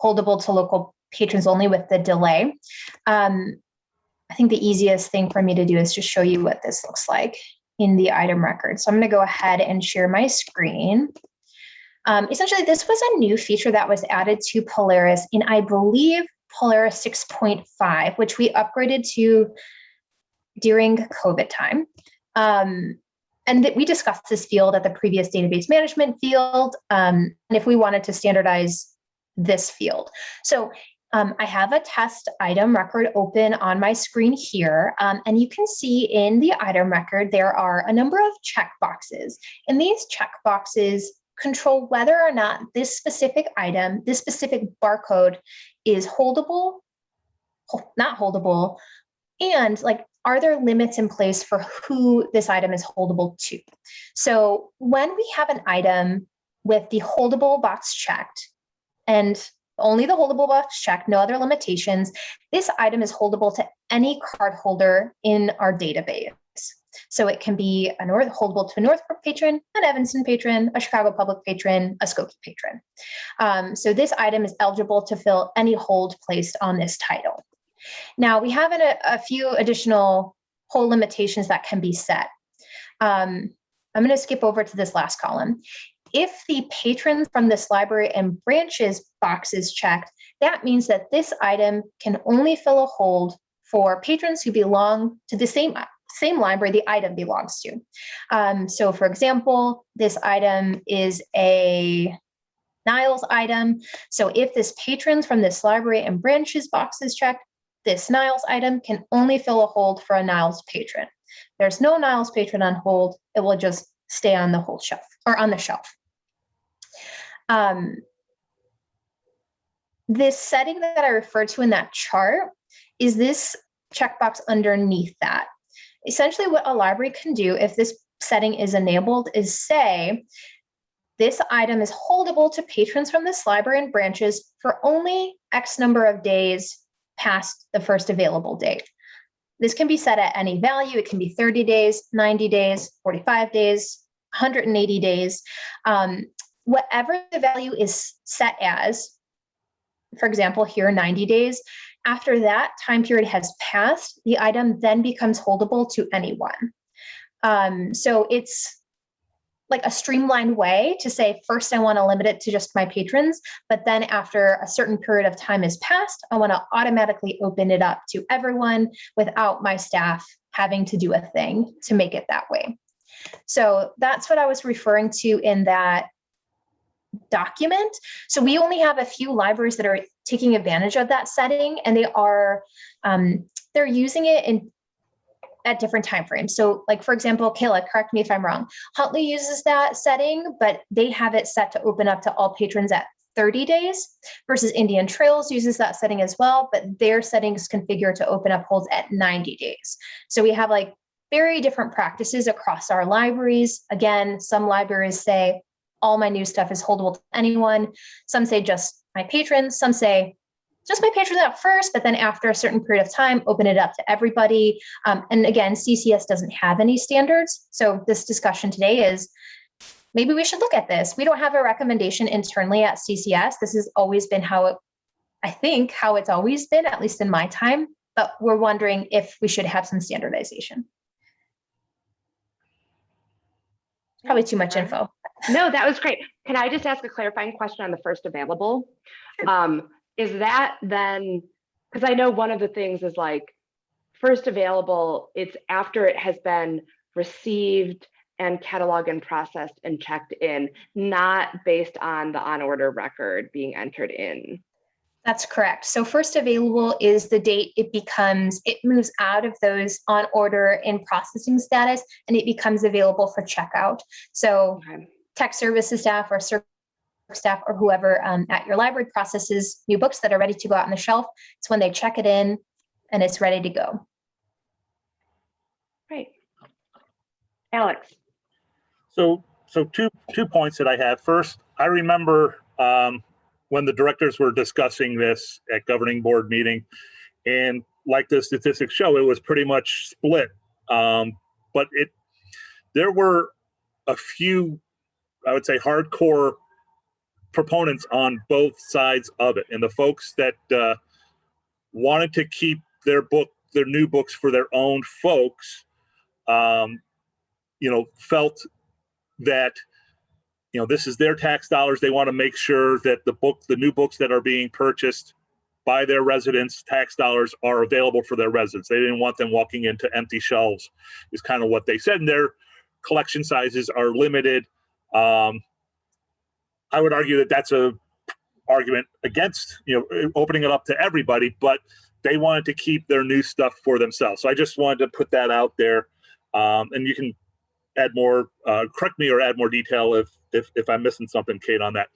holdable to local patrons only with the delay. I think the easiest thing for me to do is just show you what this looks like in the item record. So I'm going to go ahead and share my screen. Essentially, this was a new feature that was added to Polaris in, I believe, Polaris 6.5, which we upgraded to during COVID time. And that we discussed this field at the previous database management field, and if we wanted to standardize this field. So I have a test item record open on my screen here, and you can see in the item record, there are a number of checkboxes, and these checkboxes control whether or not this specific item, this specific barcode is holdable, not holdable, and like, are there limits in place for who this item is holdable to? So when we have an item with the holdable box checked, and only the holdable box checked, no other limitations, this item is holdable to any card holder in our database. So it can be holdable to a Northbrook patron, an Evanston patron, a Chicago Public patron, a Skokie patron. So this item is eligible to fill any hold placed on this title. Now we have a few additional hold limitations that can be set. I'm going to skip over to this last column. if the patrons from this library and branches box is checked, that means that this item can only fill a hold for patrons who belong to the same library the item belongs to. So for example, this item is a Niles item. So if this patrons from this library and branches box is checked, this Niles item can only fill a hold for a Niles patron. There's no Niles patron on hold. It will just stay on the whole shelf or on the shelf. This setting that I referred to in that chart is this checkbox underneath that. Essentially what a library can do if this setting is enabled is say, this item is holdable to patrons from this library and branches for only X number of days past the first available date. This can be set at any value. It can be 30 days, 90 days, 45 days, 180 days. Whatever the value is set as, for example, here 90 days, after that time period has passed, the item then becomes holdable to anyone. So it's like a streamlined way to say, first, I want to limit it to just my patrons, but then after a certain period of time has passed, I want to automatically open it up to everyone without my staff having to do a thing to make it that way. So that's what I was referring to in that document. So we only have a few libraries that are taking advantage of that setting, and they are they're using it at different timeframes. So like, for example, Kayla, correct me if I'm wrong, Huntley uses that setting, but they have it set to open up to all patrons at 30 days versus Indian Trails uses that setting as well, but their settings configure to open up holds at 90 days. So we have like very different practices across our libraries. Again, some libraries say all my new stuff is holdable to anyone. Some say just my patrons. Some say just my patrons at first, but then after a certain period of time, open it up to everybody. And again, CCS doesn't have any standards. So this discussion today is maybe we should look at this. We don't have a recommendation internally at CCS. This has always been how it's always been, at least in my time, but we're wondering if we should have some standardization. Probably too much info. No, that was great. Can I just ask a clarifying question on the first available? Is that then, because I know one of the things is like first available, it's after it has been received and cataloged and processed and checked in, not based on the on order record being entered in. That's correct. So first available is the date it moves out of those on order in processing status and it becomes available for checkout. So tech services staff or staff or whoever at your library processes new books that are ready to go out on the shelf. It's when they check it in and it's ready to go. Great. Alex. So two points that I have. First, I remember when the directors were discussing this at governing board meeting, and like the statistics show, it was pretty much split. But there were a few, I would say, hardcore proponents on both sides of it, and the folks that wanted to keep their new books for their own folks, felt that this is their tax dollars. They want to make sure that the new books that are being purchased by their residents' tax dollars are available for their residents. They didn't want them walking into empty shelves, is kind of what they said. And their collection sizes are limited. I would argue that that's a argument against opening it up to everybody, but they wanted to keep their new stuff for themselves. So I just wanted to put that out there, and you can add more, correct me or add more detail if I'm missing something, Kate, on that.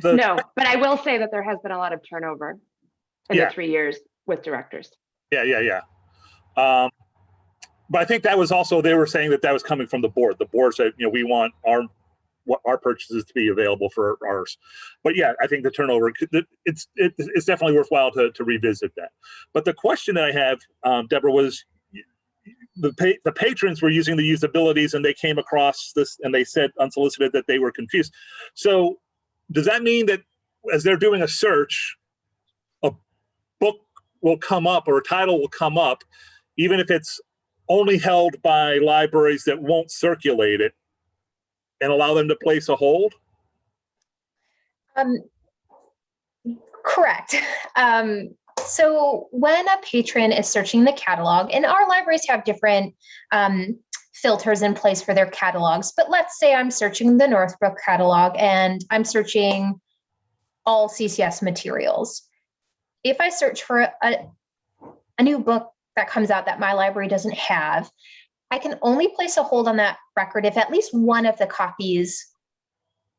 No, but I will say that there has been a lot of turnover in the 3 years with directors. Yeah. But I think that was also, they were saying that was coming from the board. The board said, we want our purchases to be available for ours. But yeah, I think the turnover, it's definitely worthwhile to revisit that. But the question that I have, Deborah, was the patrons were using the usabilities and they came across this and they said unsolicited that they were confused. So does that mean that as they're doing a search, a book will come up or a title will come up, even if it's only held by libraries that won't circulate it, and allow them to place a hold? Correct. So when a patron is searching the catalog, and our libraries have different filters in place for their catalogs, but let's say I'm searching the Northbrook catalog and I'm searching all CCS materials. If I search for a new book that comes out that my library doesn't have, I can only place a hold on that record if at least one of the copies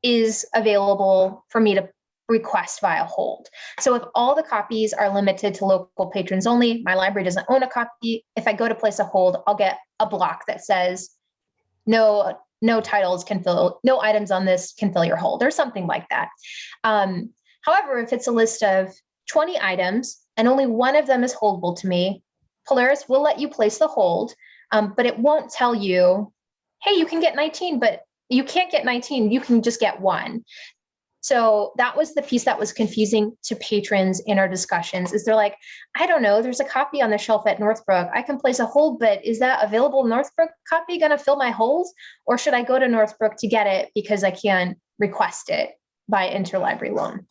is available for me to request via hold. So if all the copies are limited to local patrons only, my library doesn't own a copy, if I go to place a hold, I'll get a block that says no titles can fill, no items on this can fill your hold, or something like that. However, if it's a list of 20 items and only one of them is holdable to me, Polaris will let you place the hold, but it won't tell you, hey, you can get 19, but you can't get 19, you can just get one. So that was the piece that was confusing to patrons in our discussions, is they're like, I don't know, there's a copy on the shelf at Northbrook. I can place a hold, but is that available Northbrook copy gonna fill my holds? Or should I go to Northbrook to get it because I can't request it by interlibrary loan?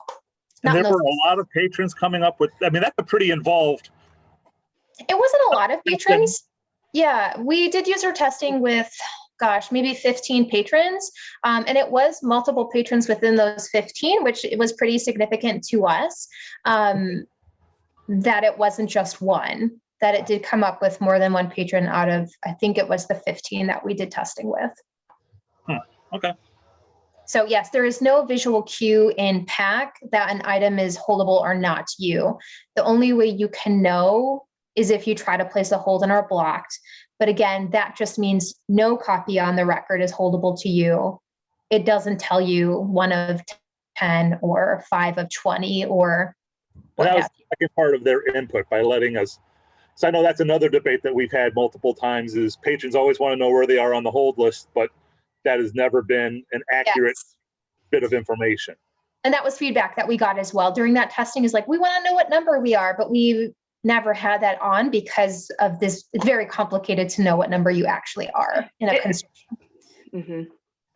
And there were a lot of patrons coming up with, I mean, that's a pretty involved. It wasn't a lot of patrons. Yeah, we did user testing with, gosh, maybe 15 patrons. And it was multiple patrons within those 15, which it was pretty significant to us, that it wasn't just one, that it did come up with more than one patron out of, I think it was the 15 that we did testing with. Okay. So yes, there is no visual cue in PAC that an item is holdable or not to you. The only way you can know is if you try to place a hold and are blocked. But again, that just means no copy on the record is holdable to you. It doesn't tell you 1 of 10 or 5 of 20 or Well, that was the second part of their input by letting us. So I know that's another debate that we've had multiple times, is patrons always want to know where they are on the hold list, but that has never been an accurate bit of information. And that was feedback that we got as well during that testing, is like, we want to know what number we are, but we never had that on because of this. It's very complicated to know what number you actually are in a construction.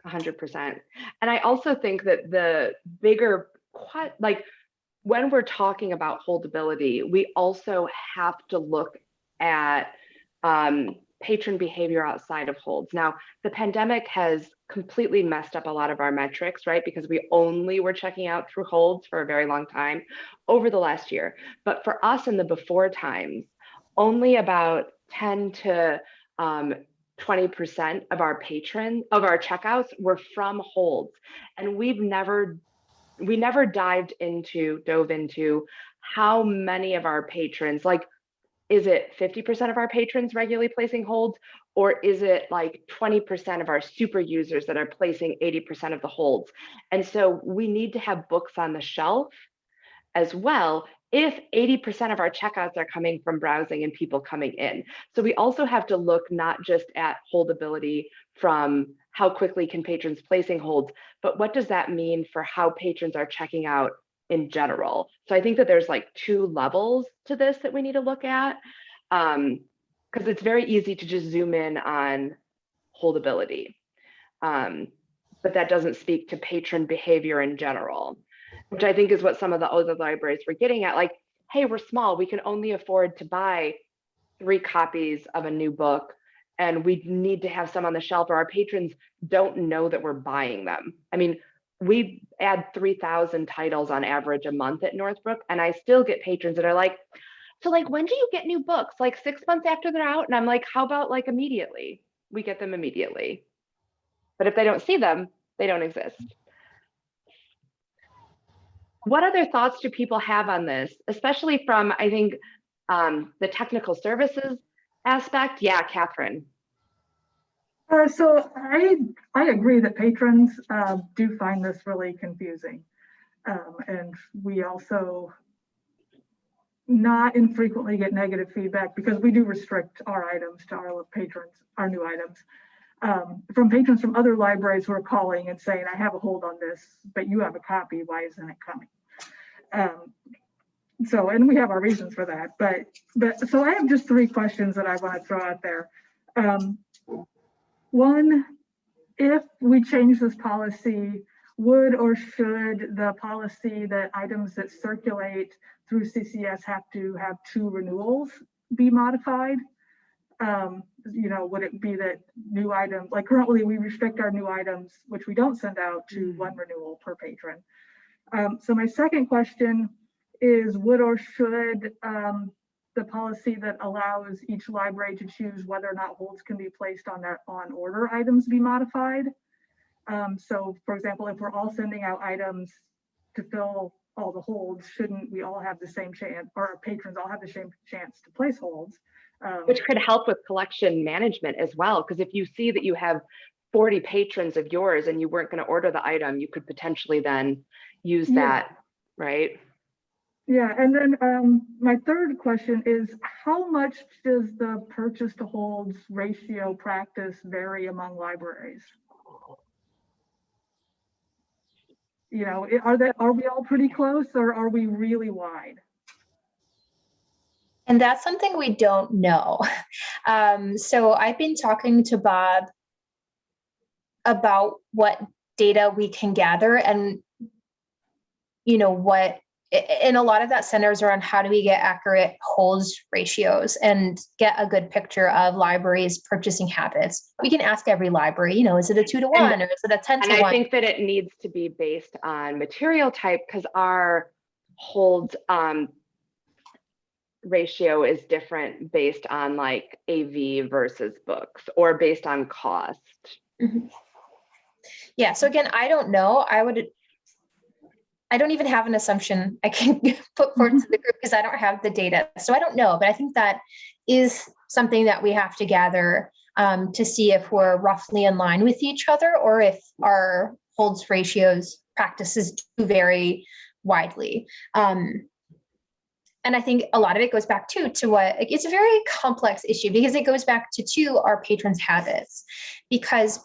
100%. And I also think that the bigger, like when we're talking about holdability, we also have to look at patron behavior outside of holds. Now, the pandemic has completely messed up a lot of our metrics, right? Because we only were checking out through holds for a very long time over the last year. But for us in the before times, only about 10 to 20% of our checkouts were from holds. And we never dove into how many of our patrons, like, is it 50% of our patrons regularly placing holds, or is it like 20% of our super users that are placing 80% of the holds? And so we need to have books on the shelf as well if 80% of our checkouts are coming from browsing and people coming in. So we also have to look not just at holdability from how quickly can patrons placing holds, but what does that mean for how patrons are checking out in general? So I think that there's like 2 levels to this that we need to look at, because it's very easy to just zoom in on holdability, but that doesn't speak to patron behavior in general, which I think is what some of the other libraries were getting at. Like, hey, we're small, we can only afford to buy 3 copies of a new book, and we need to have some on the shelf, or our patrons don't know that we're buying them. I mean, we add 3,000 titles on average a month at Northbrook, and I still get patrons that are like, so like, when do you get new books? Like 6 months after they're out? And I'm like, how about like immediately? We get them immediately. But if they don't see them, they don't exist. What other thoughts do people have on this, especially from, I think, the technical services aspect? Yeah, Catherine. So I agree that patrons do find this really confusing. And we also not infrequently get negative feedback, because we do restrict our items to our patrons, our new items, from patrons from other libraries who are calling and saying, I have a hold on this, but you have a copy, why isn't it coming? So, and we have our reasons for that, but so I have just 3 questions that I want to throw out there. One, if we change this policy, would or should the policy that items that circulate through CCS have to have 2 renewals be modified? You know, would it be that new items, like currently we restrict our new items, which we don't send out, to 1 renewal per patron. So my second question is, would or should the policy that allows each library to choose whether or not holds can be placed on their on order items be modified? So for example, if we're all sending out items to fill all the holds, shouldn't we all have the same chance, or our patrons all have the same chance to place holds? Which could help with collection management as well, because if you see that you have 40 patrons of yours and you weren't going to order the item, you could potentially then use that, right? Yeah, and then my third question is, how much does the purchase to holds ratio practice vary among libraries? You know, are we all pretty close, or are we really wide? And that's something we don't know. So I've been talking to Bob about what data we can gather, and you know what, and a lot of that centers around how do we get accurate holds ratios and get a good picture of libraries' purchasing habits. We can ask every library, you know, is it a 2 to 1 or is it a 10 to 1? And I think that it needs to be based on material type, because our holds ratio is different based on like AV versus books, or based on cost. Mm-hmm. Yeah, so again, I don't know. I don't even have an assumption I can put forward to the group because I don't have the data. So I don't know, but I think that is something that we have to gather to see if we're roughly in line with each other, or if our holds ratios practices do vary widely. And I think a lot of it goes back to what, it's a very complex issue, because it goes back to our patrons' habits, because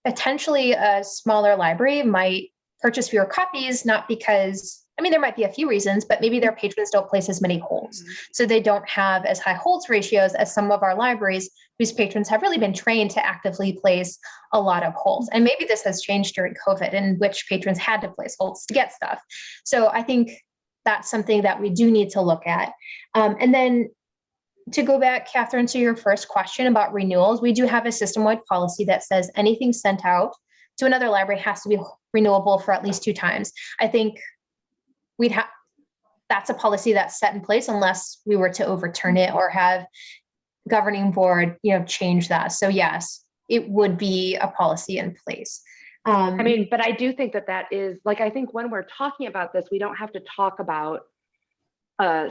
potentially a smaller library might purchase fewer copies, not because, I mean, there might be a few reasons, but maybe their patrons don't place as many holds. So they don't have as high holds ratios as some of our libraries whose patrons have really been trained to actively place a lot of holds. And maybe this has changed during COVID, in which patrons had to place holds to get stuff. So I think that's something that we do need to look at. And then to go back, Catherine, to your first question about renewals, we do have a system-wide policy that says anything sent out to another library has to be renewable for at least 2 times. I think that's a policy that's set in place unless we were to overturn it or have governing board, you know, change that. So yes, it would be a policy in place. I mean, but I do think that that is, like, I think when we're talking about this, we don't have to talk about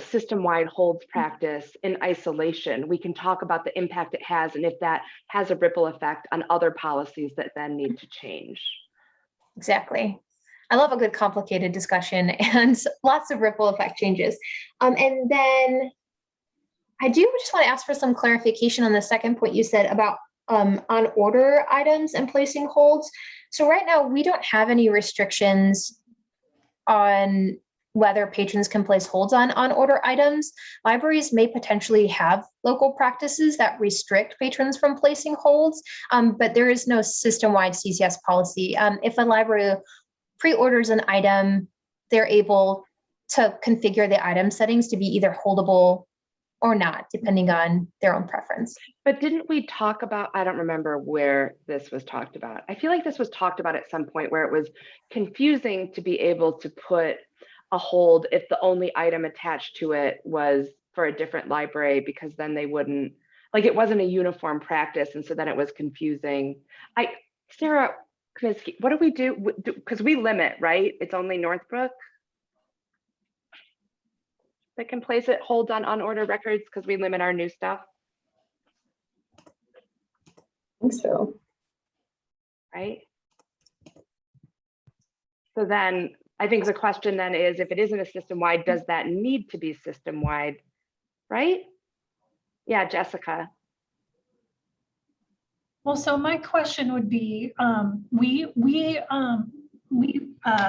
system-wide holds practice in isolation. We can talk about the impact it has, and if that has a ripple effect on other policies that then need to change. Exactly. I love a good complicated discussion and lots of ripple effect changes. And then I do just want to ask for some clarification on the second point you said about on order items and placing holds. So right now we don't have any restrictions on whether patrons can place holds on order items. Libraries may potentially have local practices that restrict patrons from placing holds, but there is no system-wide CCS policy. If a library pre-orders an item, they're able to configure the item settings to be either holdable or not, depending on their own preference. But didn't we talk about, I don't remember where this was talked about. I feel like this was talked about at some point where it was confusing to be able to put a hold if the only item attached to it was for a different library, because then they wouldn't, like, it wasn't a uniform practice. And so then it was confusing. Sarah Kaminsky, what do we do? Because we limit, right? It's only Northbrook that can place it holds on unordered records because we limit our new stuff. I think so. Right? So then I think the question then is, if it isn't a system-wide, does that need to be system-wide, right? Yeah, Jessica. Well, so my question would be, we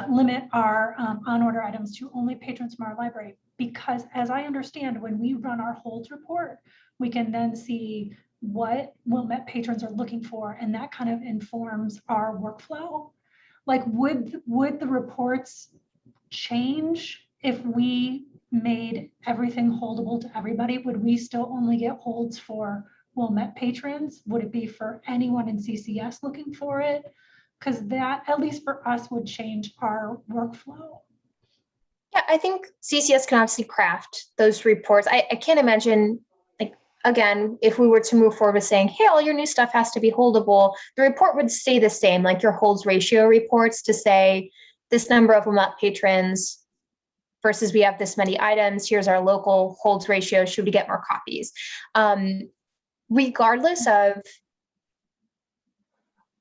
limit our on-order items to only patrons from our library, because as I understand, when we run our holds report, we can then see what Wilmette patrons are looking for, and that kind of informs our workflow. Like, would the reports change if we made everything holdable to everybody? Would we still only get holds for Wilmette patrons? Would it be for anyone in CCS looking for it? Because that, at least for us, would change our workflow. Yeah, I think CCS can obviously craft those reports. I can't imagine, like, again, if we were to move forward with saying, hey, all your new stuff has to be holdable, the report would stay the same, like your holds ratio reports to say this number of Wilmette patrons versus we have this many items, here's our local holds ratio, should we get more copies? Regardless of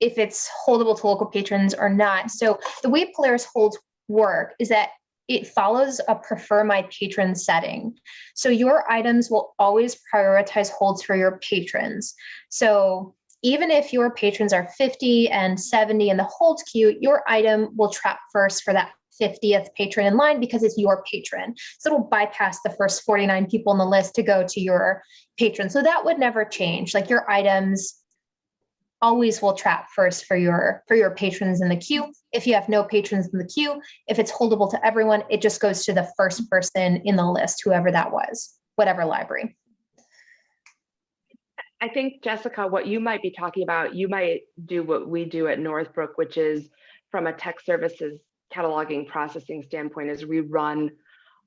if it's holdable to local patrons or not. So the way Polaris holds work is that it follows a prefer my patron setting. So your items will always prioritize holds for your patrons. So even if your patrons are 50 and 70 in the holds queue, your item will trap first for that 50th patron in line because it's your patron. So it'll bypass the first 49 people on the list to go to your patron. So that would never change. Like your items always will trap first for your patrons in the queue. If you have no patrons in the queue, if it's holdable to everyone, it just goes to the first person in the list, whoever that was, whatever library. I think, Jessica, what you might be talking about, you might do what we do at Northbrook, which is from a tech services cataloging processing standpoint, is we run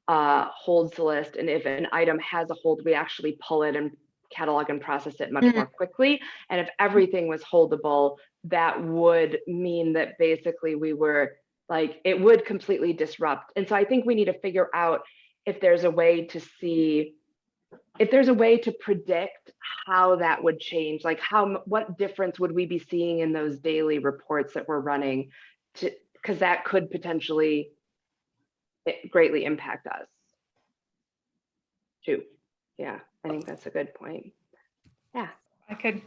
holds list. And if an item has a hold, we actually pull it and catalog and process it much more quickly. And if everything was holdable, that would mean that basically we were like, it would completely disrupt. And so I think we need to figure out if there's a way to see, if there's a way to predict how that would change, like what difference would we be seeing in those daily reports that we're running, because that could potentially greatly impact us too. Yeah, I think that's a good point. Yeah. I could.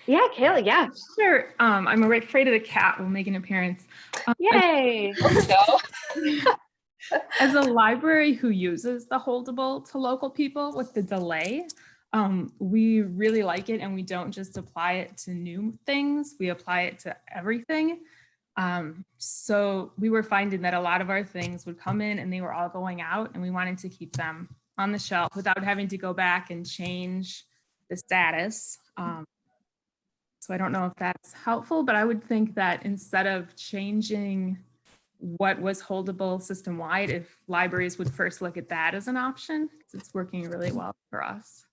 Yeah, Kayla, yeah. Sure. I'm afraid of the cat will make an appearance. Yay. As a library who uses the holdable to local people with the delay, we really like it, and we don't just apply it to new things, we apply it to everything. So we were finding that a lot of our things would come in and they were all going out, and we wanted to keep them on the shelf without having to go back and change the status. So I don't know if that's helpful, but I would think that instead of changing what was holdable system-wide, if libraries would first look at that as an option, because it's working really well for us.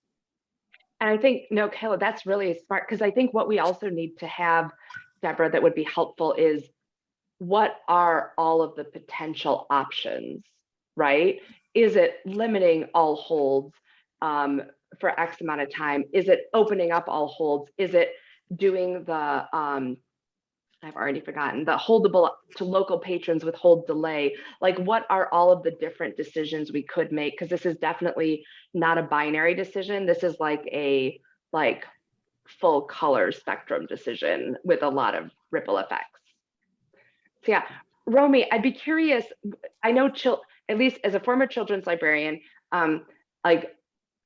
And I think, no, Kayla, that's really smart, because I think what we also need to have, Deborah, that would be helpful is what are all of the potential options, right? Is it limiting all holds for X amount of time? Is it opening up all holds? Is it doing the, I've already forgotten, the holdable to local patrons with hold delay? Like, what are all of the different decisions we could make? Because this is definitely not a binary decision. This is like a full color spectrum decision with a lot of ripple effects. So yeah, Romy, I'd be curious. I know at least as a former children's librarian, like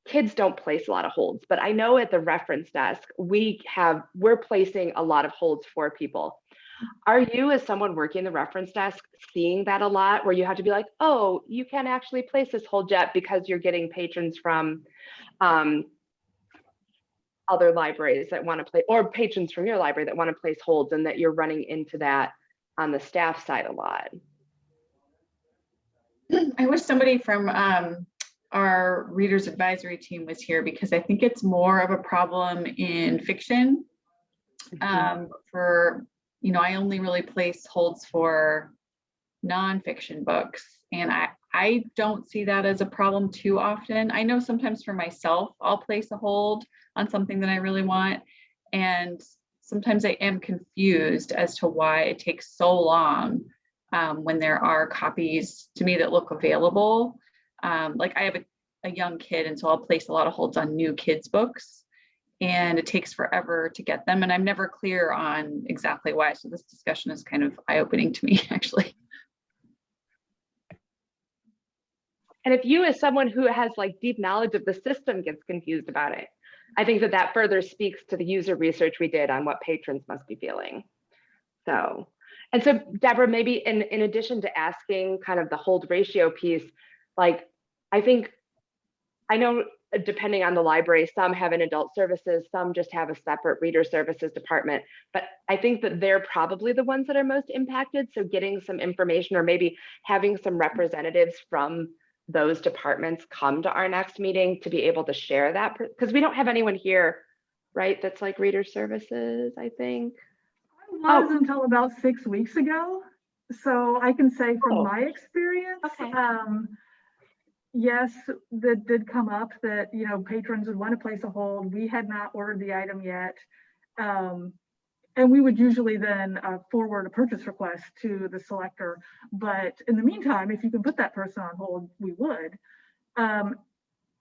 kids don't place a lot of holds, but I know at the reference desk, we're placing a lot of holds for people. Are you, as someone working the reference desk, seeing that a lot, where you have to be like, oh, you can't actually place this hold yet because you're getting patrons from other libraries that want to play, or patrons from your library that want to place holds, and that you're running into that on the staff side a lot? I wish somebody from our readers advisory team was here, because I think it's more of a problem in fiction. For, I only really place holds for nonfiction books, and I don't see that as a problem too often. I know sometimes for myself, I'll place a hold on something that I really want, and sometimes I am confused as to why it takes so long when there are copies to me that look available. Like I have a young kid, and so I'll place a lot of holds on new kids' books, and it takes forever to get them, and I'm never clear on exactly why. So this discussion is kind of eye-opening to me, actually. And if you, as someone who has like deep knowledge of the system, gets confused about it, I think that further speaks to the user research we did on what patrons must be feeling. So, And so Deborah, maybe in addition to asking kind of the hold ratio piece, like I know depending on the library, some have an adult services, some just have a separate reader services department, but I think that they're probably the ones that are most impacted. So getting some information or maybe having some representatives from those departments come to our next meeting to be able to share that, because we don't have anyone here, right, that's like reader services, I think. Was until about 6 weeks ago. So I can say from my experience, yes, that did come up that, you know, patrons would want to place a hold. We had not ordered the item yet. And we would usually then forward a purchase request to the selector. But in the meantime, if you can put that person on hold, we would.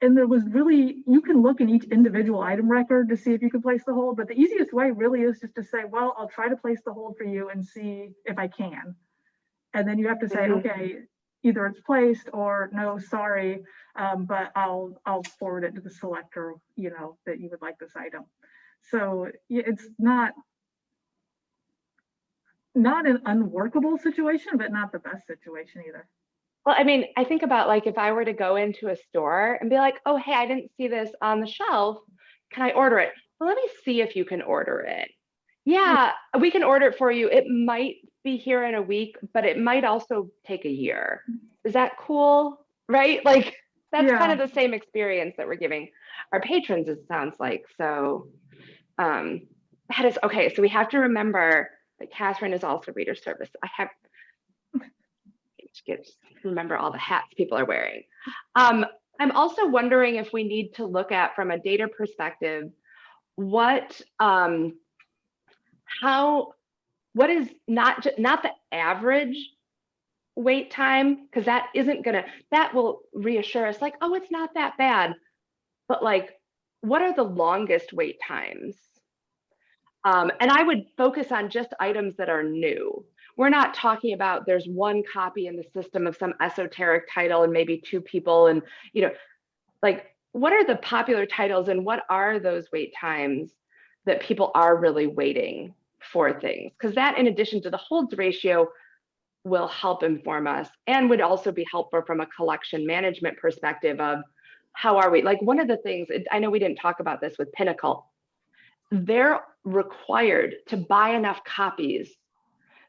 And there was really, you can look in each individual item record to see if you can place the hold, but the easiest way really is just to say, well, I'll try to place the hold for you and see if I can. And then you have to say, okay, either it's placed or no, sorry, but I'll forward it to the selector, you know, that you would like this item. So it's not an unworkable situation, but not the best situation either. Well, I mean, I think about like if I were to go into a store and be like, oh, hey, I didn't see this on the shelf. Can I order it? Well, let me see if you can order it. Yeah, we can order it for you. It might be here in a week, but it might also take a year. Is that cool? Right? Like that's kind of the same experience that we're giving our patrons, it sounds like. So that is okay. So we have to remember that Catherine is also reader service. I have to remember all the hats people are wearing. I'm also wondering if we need to look at, from a data perspective, what is not the average wait time, because that will reassure us like, oh, it's not that bad, but like, what are the longest wait times? And I would focus on just items that are new. We're not talking about there's one copy in the system of some esoteric title and maybe 2 people, and you know, like what are the popular titles and what are those wait times that people are really waiting for things? Because that, in addition to the holds ratio, will help inform us and would also be helpful from a collection management perspective of how are we, like one of the things, I know we didn't talk about this with Pinnacle, they're required to buy enough copies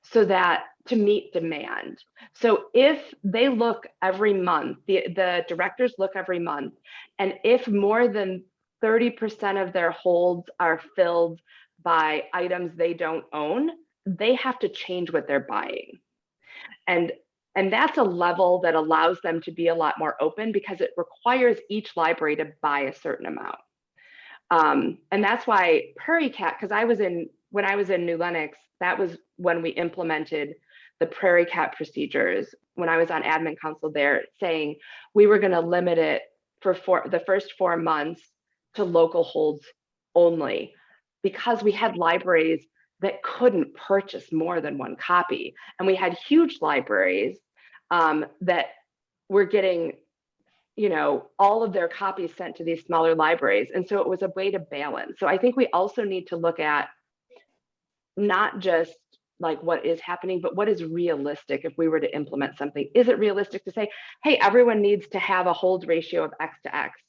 so that to meet demand. So if they look every month, the directors look every month, and if more than 30% of their holds are filled by items they don't own, they have to change what they're buying. And that's a level that allows them to be a lot more open because it requires each library to buy a certain amount. And that's why Prairie Cat, because when I was in New Lenox, that was when we implemented the Prairie Cat procedures. When I was on admin council there, saying we were going to limit it for the first 4 months to local holds only, because we had libraries that couldn't purchase more than 1 copy. And we had huge libraries that were getting, you know, all of their copies sent to these smaller libraries. And so it was a way to balance. So I think we also need to look at not just like what is happening, but what is realistic if we were to implement something. Is it realistic to say, hey, everyone needs to have a hold ratio of X to X?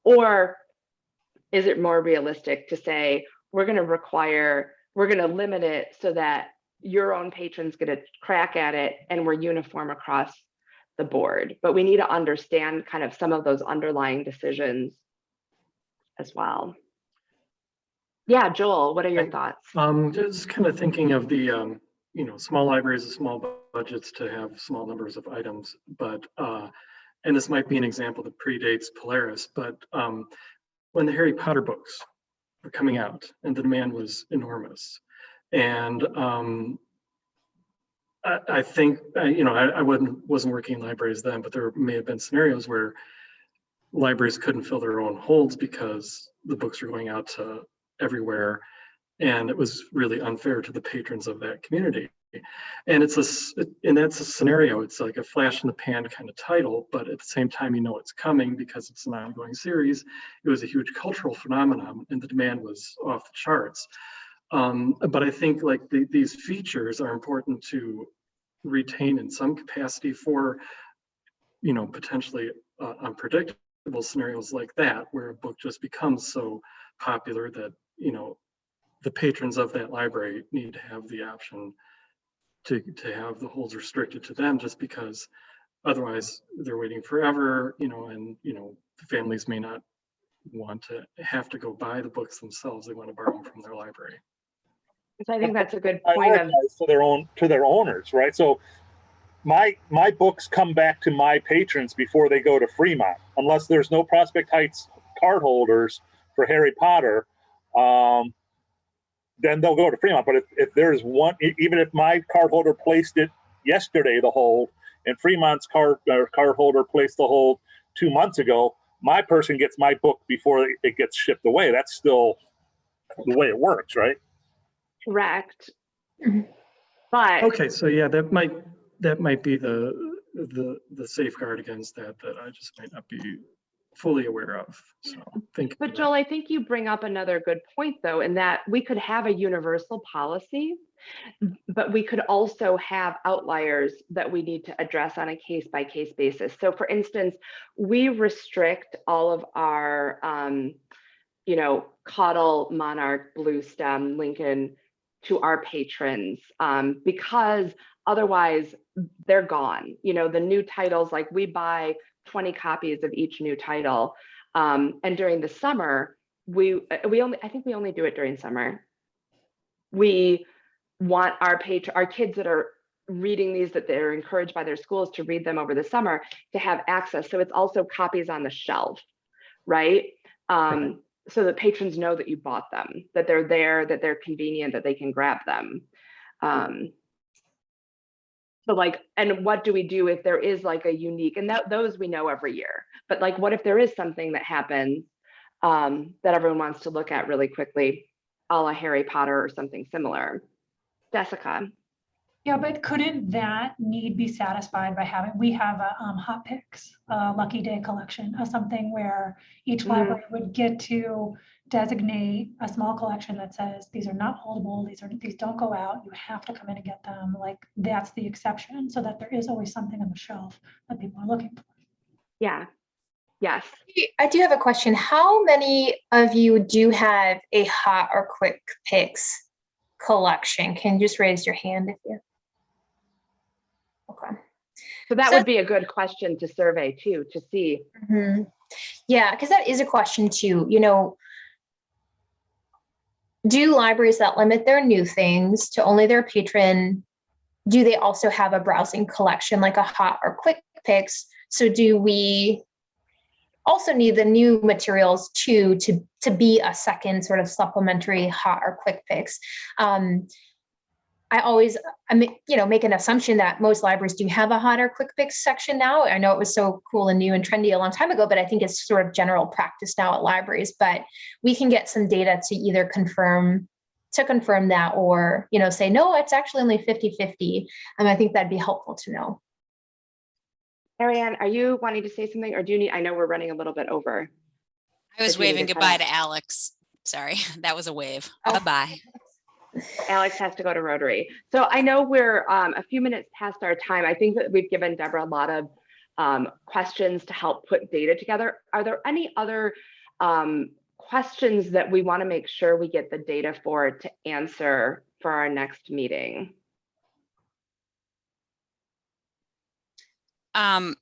Or is it more realistic to say, we're going to limit it so that your own patrons get a crack at it and we're uniform across the board? But we need to understand kind of some of those underlying decisions as well. Yeah, Joel, what are your thoughts? Just kind of thinking of the, you know, small libraries with small budgets to have small numbers of items, but, and this might be an example that predates Polaris, but when the Harry Potter books were coming out and the demand was enormous, and I think, you know, I wasn't working in libraries then, but there may have been scenarios where libraries couldn't fill their own holds because the books were going out to everywhere, and it was really unfair to the patrons of that community. And that's a scenario. It's like a flash in the pan kind of title, but at the same time, you know it's coming because it's an ongoing series. It was a huge cultural phenomenon, and the demand was off the charts. But I think like these features are important to retain in some capacity for, potentially unpredictable scenarios like that, where a book just becomes so popular that, the patrons of that library need to have the option to have the holds restricted to them, just because otherwise they're waiting forever, and, the families may not want to have to go buy the books themselves. They want to borrow them from their library. So I think that's a good point of to their owners, right? So my books come back to my patrons before they go to Fremont, unless there's no Prospect Heights card holders for Harry Potter. Then they'll go to Fremont. But if there's one, even if my card holder placed it yesterday, the hold, and Fremont's card holder placed the hold 2 months ago, my person gets my book before it gets shipped away. That's still the way it works, right? correct. But Okay, so yeah, that might be the safeguard against that I just might not be fully aware of. So thank you. But Joel, I think you bring up another good point though, in that we could have a universal policy, but we could also have outliers that we need to address on a case-by-case basis. So for instance, we restrict all of our, Caudle, Monarch, Blue Stem, Lincoln to our patrons because otherwise they're gone. The new titles, like we buy 20 copies of each new title. And during the summer, I think we only do it during summer. We want our kids that are reading these, that they're encouraged by their schools to read them over the summer, to have access. So it's also copies on the shelf, right? So that patrons know that you bought them, that they're there, that they're convenient, that they can grab them. So like, and what do we do if there is like a unique, and those we know every year, but like, what if there is something that happens that everyone wants to look at really quickly, a la Harry Potter or something similar? Jessica. Yeah, but couldn't that need be satisfied by we have a hot picks, lucky day collection, something where each library would get to designate a small collection that says these are not holdable, these don't go out, you have to come in and get them. Like that's the exception, so that there is always something on the shelf that people are looking for. Yeah. Yes. I do have a question. How many of you do have a hot or quick picks collection? Can you just raise your hand if you? Okay. So that would be a good question to survey too, to see. Mm-hmm. Yeah, because that is a question too. Do libraries that limit their new things to only their patron, do they also have a browsing collection like a hot or quick picks? So do we also need the new materials to be a second sort of supplementary hot or quick picks? I make an assumption that most libraries do have a hot or quick picks section now. I know it was so cool and new and trendy a long time ago, but I think it's sort of general practice now at libraries. But we can get some data to either confirm that or, say, no, it's actually only 50-50. And I think that'd be helpful to know. Ariane, are you wanting to say something, or do you need, I know we're running a little bit over. I was waving goodbye to Alex. Sorry, that was a wave. Oh. Bye-bye. Alex has to go to Rotary. So I know we're a few minutes past our time. I think that we've given Deborah a lot of questions to help put data together. Are there any other questions that we want to make sure we get the data for to answer for our next meeting?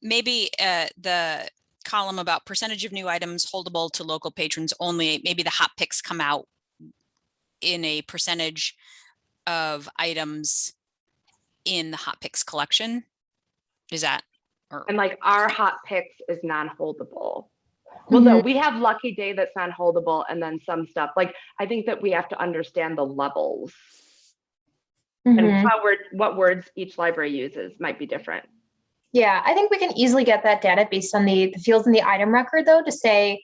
Maybe the column about percentage of new items holdable to local patrons only, maybe the hot picks come out in a percentage of items in the hot picks collection. Is that? And like our hot picks is non-holdable. Well, no, we have Lucky Day that's non-holdable, and then some stuff. Like, I think that we have to understand the levels and what words each library uses might be different. Yeah, I think we can easily get that data based on the fields in the item record, though, to say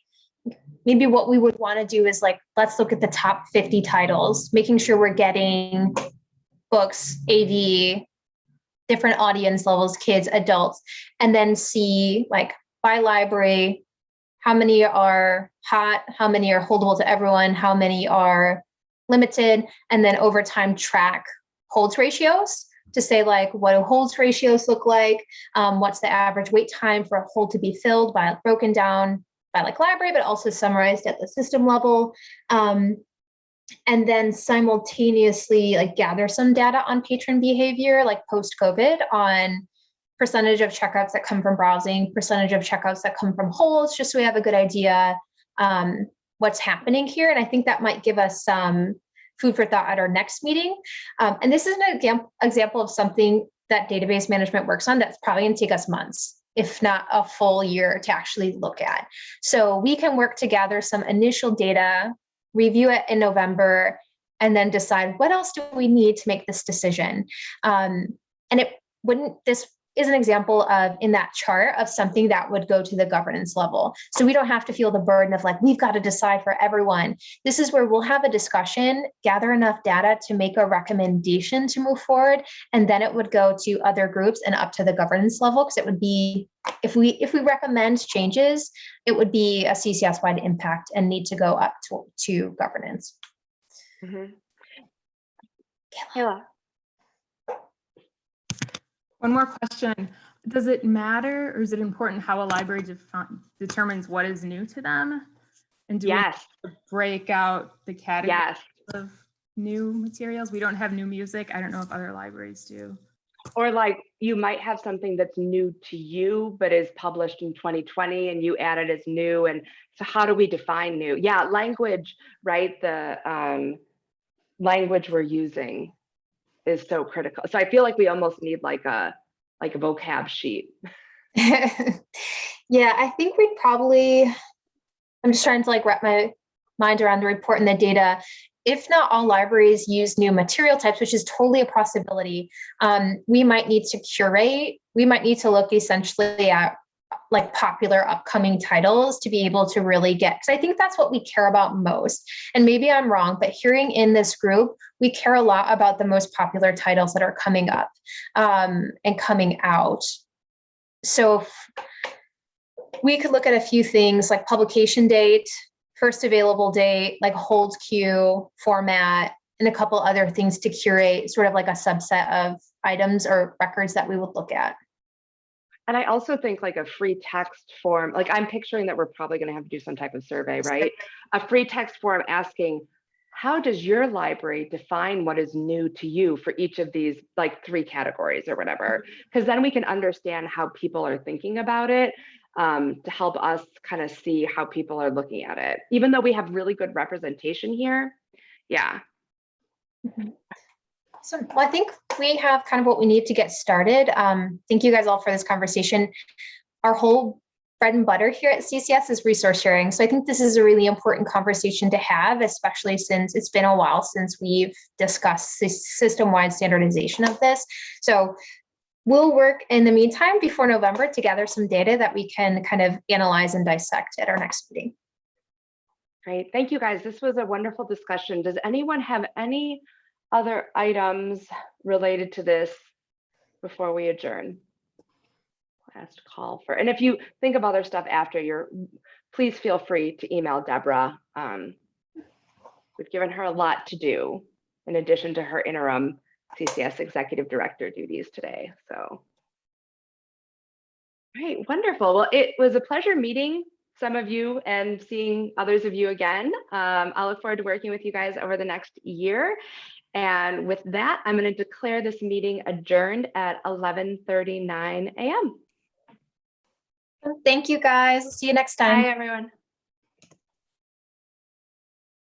maybe what we would want to do is like, let's look at the top 50 titles, making sure we're getting books, AV, different audience levels, kids, adults, and then see like by library, how many are hot, how many are holdable to everyone, how many are limited, and then over time track holds ratios to say like, what do holds ratios look like? What's the average wait time for a hold to be filled by broken down by like library, but also summarized at the system level. And then simultaneously like gather some data on patron behavior, like post-COVID, on percentage of checkouts that come from browsing, percentage of checkouts that come from holds, just so we have a good idea what's happening here. And I think that might give us some food for thought at our next meeting. And this is an example of something that database management works on that's probably going to take us months, if not a full year, to actually look at. So we can work to gather some initial data, review it in November, and then decide what else do we need to make this decision. And this is an example of, in that chart, of something that would go to the governance level. So we don't have to feel the burden of like, we've got to decide for everyone. This is where we'll have a discussion, gather enough data to make a recommendation to move forward. And then it would go to other groups and up to the governance level. Because it would be, if we recommend changes, it would be a CCS-wide impact and need to go up to governance. Kayla. One more question. Does it matter, or is it important how a library determines what is new to them? And do we break out the categories of new materials? We don't have new music. I don't know if other libraries do. Or like you might have something that's new to you, but is published in 2020 and you add it as new. And so how do we define new? Yeah, language, right? The language we're using is so critical. So I feel like we almost need like a vocab sheet. Yeah, I think we'd probably, I'm just trying to like wrap my mind around the report and the data. If not all libraries use new material types, which is totally a possibility, we might need to curate. We might need to look essentially at like popular upcoming titles to be able to really get, because I think that's what we care about most. And maybe I'm wrong, but hearing in this group, we care a lot about the most popular titles that are coming up and coming out. So we could look at a few things like publication date, first available date, like hold queue format, and a couple other things to curate, sort of like a subset of items or records that we would look at. And I also think like a free text form, like I'm picturing that we're probably going to have to do some type of survey, right? A free text form asking, how does your library define what is new to you for each of these like 3 categories or whatever? Because then we can understand how people are thinking about it, to help us kind of see how people are looking at it, even though we have really good representation here. Yeah. So well, I think we have kind of what we need to get started. Thank you guys all for this conversation. Our whole bread and butter here at CCS is resource sharing. So I think this is a really important conversation to have, especially since it's been a while since we've discussed system-wide standardization of this. So we'll work in the meantime before November to gather some data that we can kind of analyze and dissect at our next meeting. Great. Thank you, guys. This was a wonderful discussion. Does anyone have any other items related to this before we adjourn? Last call for, and if you think of other stuff after, please feel free to email Deborah. We've given her a lot to do in addition to her interim CCS Executive Director duties today. So, all right, wonderful. Well, it was a pleasure meeting some of you and seeing others of you again. I look forward to working with you guys over the next year. And with that, I'm going to declare this meeting adjourned at 11:39 a.m. Thank you, guys. See you next time. Bye, everyone.